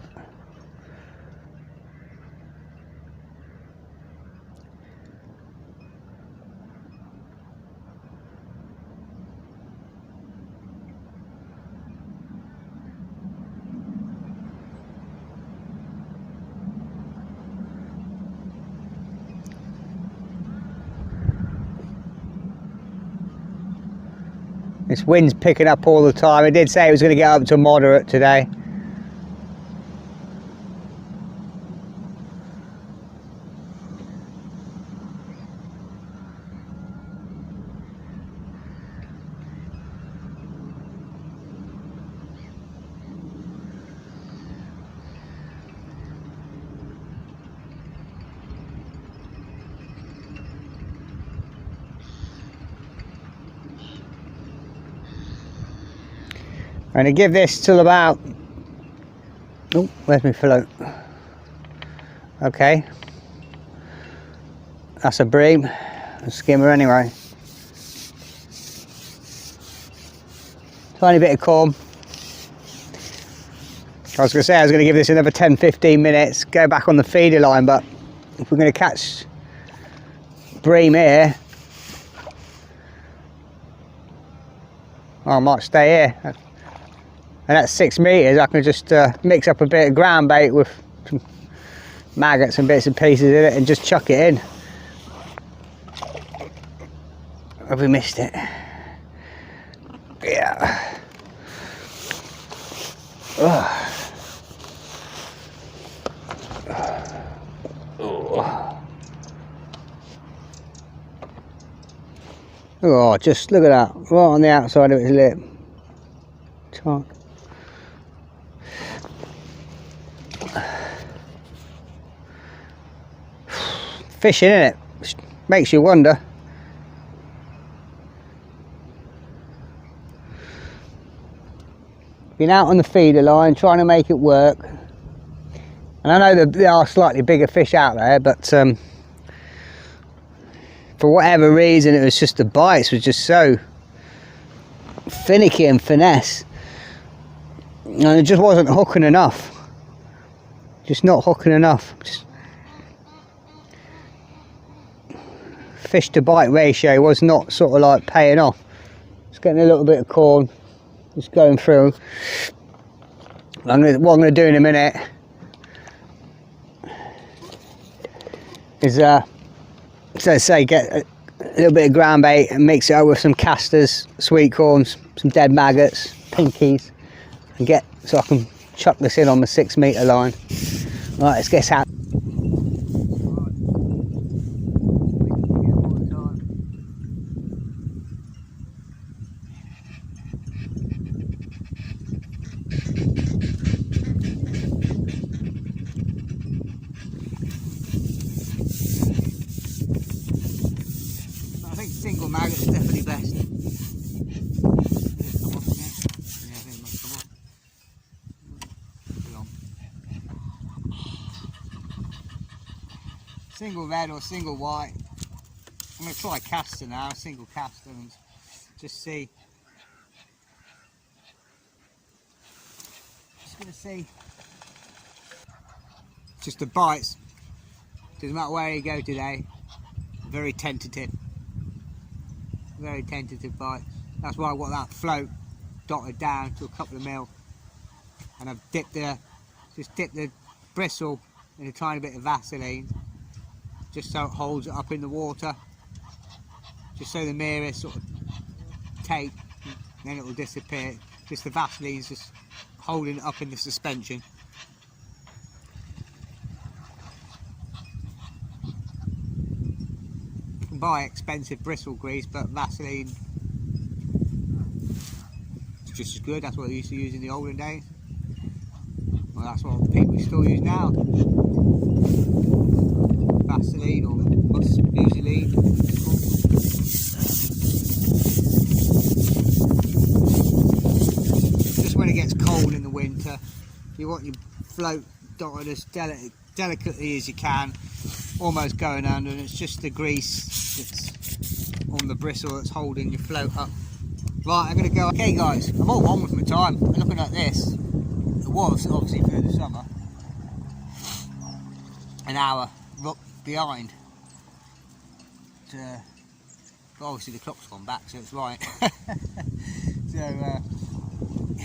This wind's picking up all the time. It did say it was going to get up to moderate today. I'm going to give this till about, oh, where's my float? Okay, that's a bream, a skimmer anyway. Tiny bit of corn. I was going to say I was going to give this another 10-15 minutes, go back on the feeder line, but if we're going to catch bream here, I might stay here. And at 6 metres I can just mix up a bit of ground bait with some maggots and bits and pieces in it and just chuck it in. Have we missed it? Yeah. Oh, just look at that, right on the outside of its lip. Chunk. Fishing, innit? Makes you wonder. Been out on the feeder line trying to make it work, and I know that there are slightly bigger fish out there, but for whatever reason it was just the bites was just so finicky and finesse, and it just wasn't hooking enough. Just not hooking enough. Just fish to bite ratio was not sort of like paying off. Just getting a little bit of corn, just going through. What I'm going to do in a minute is, so to say, get a little bit of ground bait and mix it up with some casters, sweet corns, some dead maggots, pinkies, and get so I can chuck this in on the 6 metre line. Right, let's get out. I think single maggot is definitely best. Come off again. Yeah, I think it must come off. Single red or single white. I'm going to try caster now, single caster, and just see. Just going to see. Just the bites. Doesn't matter where you go today. Very tentative. Very tentative bites. That's why I got that float dotted down to a couple of mil. And I've just dipped the bristle in a tiny bit of Vaseline, just so it holds it up in the water, just so the merest sort of tape, then it will disappear. Just the Vaseline's just holding it up in the suspension. You can buy expensive bristle grease, but Vaseline is just as good. That's what I used to use in the olden days. Well, that's what people still use now. Vaseline or Muciline. Just when it gets cold in the winter, you want your float dotted as delicately as you can, almost going under, and it's just the grease that's on the bristle that's holding your float up. Right, I'm going to go. Okay guys, I'm all on with my time. I'm looking at this. It was obviously through the summer. An hour behind. But obviously the clock's gone back, so it's right. So yeah,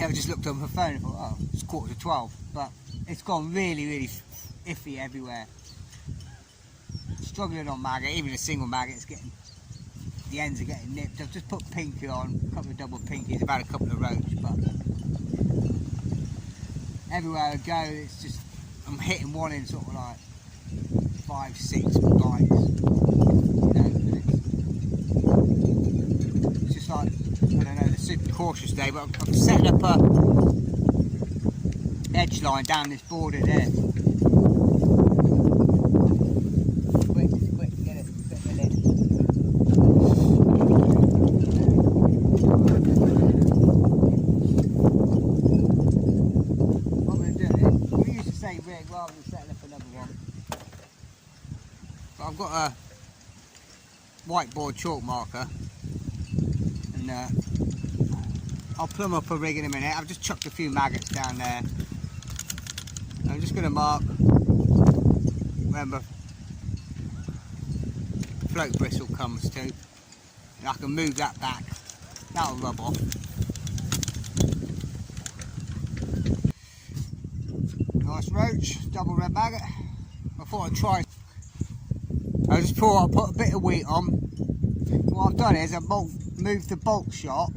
I just looked on my phone and thought, oh, it's 11:45, but it's gone really iffy everywhere. Struggling on maggot, even a single maggot, it's getting, the ends are getting nipped. I've just put pinky on, a couple of double pinkies, about a couple of roach, but everywhere I go, it's just, I'm hitting one in sort of like 5-6 bites. You know, and it's just like, I don't know, the super cautious day, but I'm setting up a edge line down this border there. Quick, get it, put it in. What I'm going to do is, we used to say rig rather than setting up another one. But I've got a whiteboard chalk marker, and I'll plumb up a rig in a minute. I've just chucked a few maggots down there. I'm just going to mark where my float bristle comes to, and I can move that back. That'll rub off. Nice roach, double red maggot. I thought I'd try. I just thought I'll put a bit of wheat on. What I've done is I've moved the bulk shot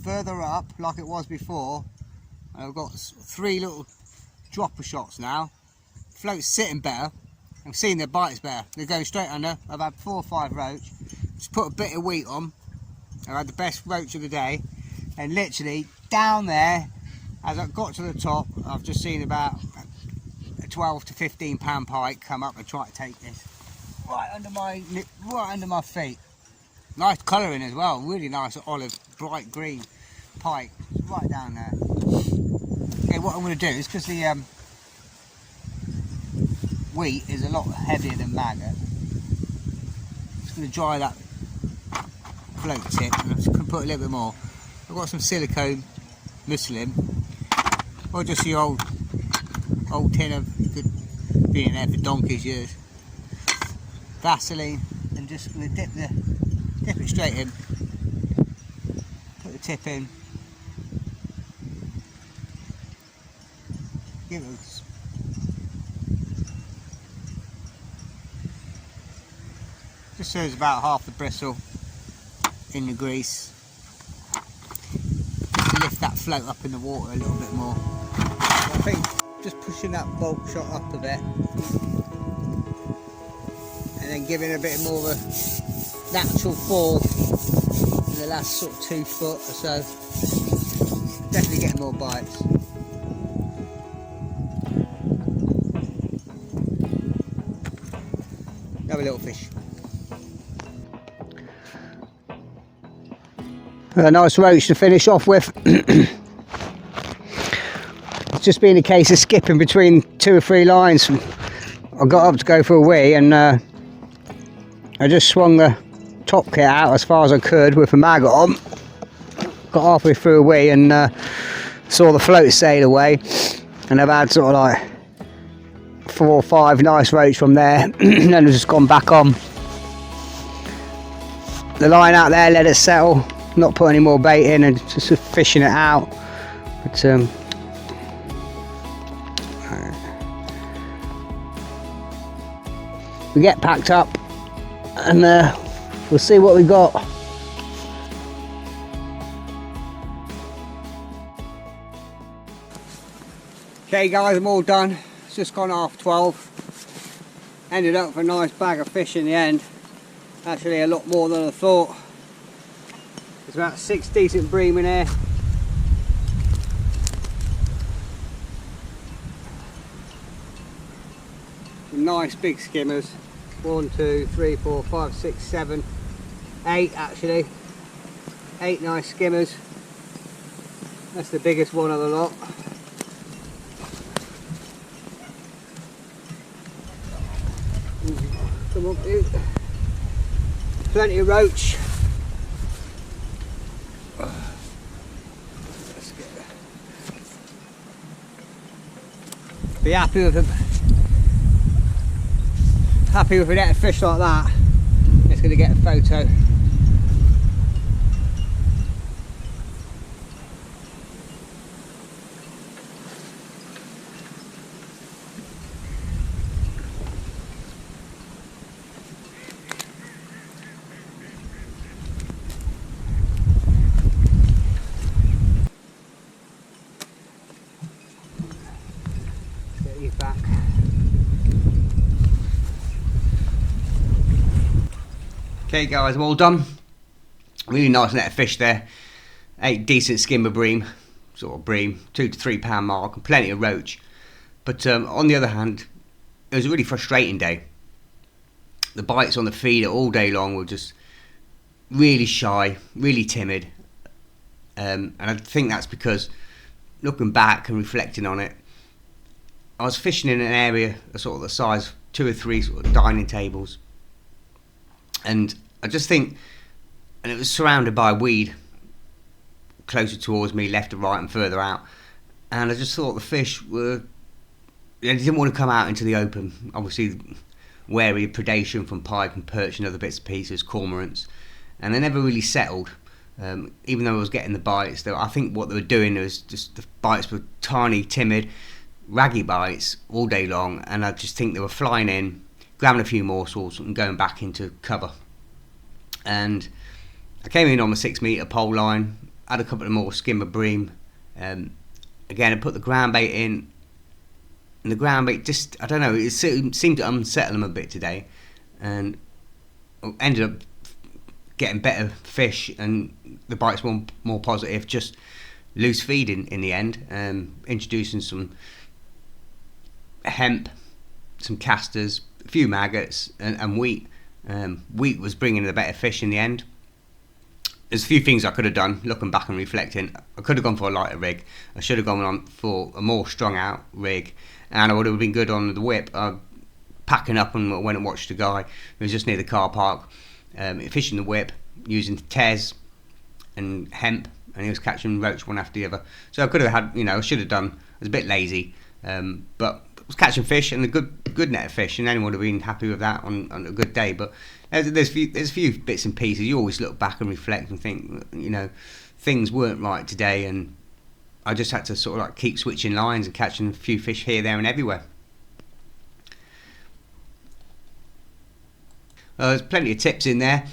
further up like it was before. I've got 3 little dropper shots now. Float's sitting better. I'm seeing their bites better. They're going straight under. I've had 4 or 5 roach. Just put a bit of wheat on. I've had the best roach of the day. And literally down there, as I got to the top, I've just seen about a 12 to 15 pound pike come up and try to take this. Right under my feet. Nice colouring as well. Really nice olive, bright green pike. It's right down there. Okay, what I'm going to do is, because the wheat is a lot heavier than maggot, I'm just going to dry that float tip, and I'm just going to put a little bit more. I've got some silicone muslin, or just the old tin of, could be in there for donkey's years. Vaseline, and just going to dip it straight in. Put the tip in. Give it just so there's about half the bristle in the grease. Just to lift that float up in the water a little bit more. I think just pushing that bulk shot up a bit, and then giving a bit more of a natural fall in the last sort of 2 foot or so. Definitely getting more bites. Have a little fish. A nice roach to finish off with. It's just been a case of skipping between 2 or 3 lines. I got up to go for a wee, and I just swung the top kit out as far as I could with a maggot on. Got halfway through a wee and saw the float sail away, and I've had sort of like 4 or 5 nice roach from there, and then I've just gone back on. The line out there, let it settle, not put any more bait in, and just fishing it out. But we get packed up, and we'll see what we got. Okay guys, I'm all done. It's just gone 12:30. Ended up with a nice bag of fish in the end. Actually a lot more than I thought. There's about 6 decent bream in here. nice big skimmers. 1, 2, 3, 4, 5, 6, 7, 8 actually. 8 nice skimmers. That's the biggest one of the lot. Come on, dude. Plenty of roach. Be happy with a net of fish like that. It's going to get a photo. Get you back. Okay guys, I'm all done. Really nice net of fish there. 8 decent skimmer bream, sort of bream, 2 to 3 pound mark, and plenty of roach. But on the other hand, it was a really frustrating day. The bites on the feeder all day long were just really shy, really timid. And I think that's because, looking back and reflecting on it, I was fishing in an area sort of the size of 2 or 3 sort of dining tables. And I just think, and it was surrounded by weed closer towards me, left and right and further out, and I just thought the fish were, they didn't want to come out into the open, obviously wary of predation from pike and perch and other bits and pieces, cormorants, and they never really settled. Even though I was getting the bites, I think what they were doing was just, the bites were tiny, timid, raggy bites all day long, and I just think they were flying in, grabbing a few morsels and going back into cover. And I came in on the 6 metre pole line, had a couple of more skimmer bream. Again, I put the ground bait in, and the ground bait just, I don't know, it seemed to unsettle them a bit today, and ended up getting better fish, and the bites were more positive, just loose feeding in the end, introducing some hemp, some casters, a few maggots, and wheat. Wheat was bringing the better fish in the end. There's a few things I could have done, looking back and reflecting. I could have gone for a lighter rig. I should have gone on for a more strung out rig, and I would have been good on the whip. Packing up and went and watched a guy who was just near the car park, fishing the whip, using Tez and hemp, and he was catching roach one after the other. So I could have had, I should have done. I was a bit lazy, but I was catching fish and a good net of fish, and anyone would have been happy with that on a good day. But there's a few bits and pieces. You always look back and reflect and think, things weren't right today, and I just had to sort of like keep switching lines and catching a few fish here, there, and everywhere. There's plenty of tips in there.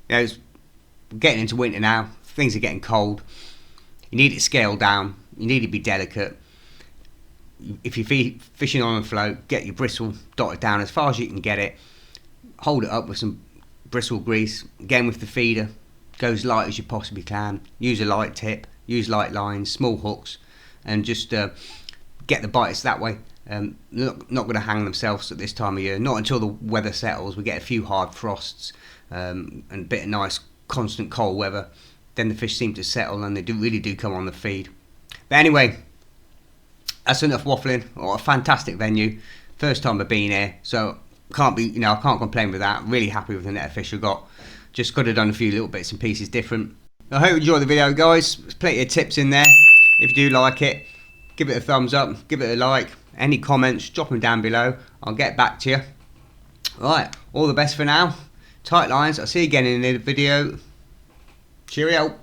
It's getting into winter now. Things are getting cold. You need it scaled down. You need it to be delicate. If you're fishing on a float, get your bristle dotted down as far as you can get it. Hold it up with some bristle grease. Again with the feeder, go as light as you possibly can. Use a light tip. Use light lines, small hooks, and just get the bites that way. Not going to hang themselves at this time of year. Not until the weather settles. We get a few hard frosts and a bit of nice constant cold weather. Then the fish seem to settle and they really do come on the feed. But anyway, that's enough waffling. Oh, a fantastic venue. First time I've been here, so I can't complain with that. Really happy with the net of fish I got. Just could have done a few little bits and pieces different. I hope you enjoyed the video, guys. There's plenty of tips in there. If you do like it, give it a thumbs up, give it a like. Any comments, drop them down below. I'll get back to you. Right, all the best for now. Tight lines. I'll see you again in the video. Cheerio.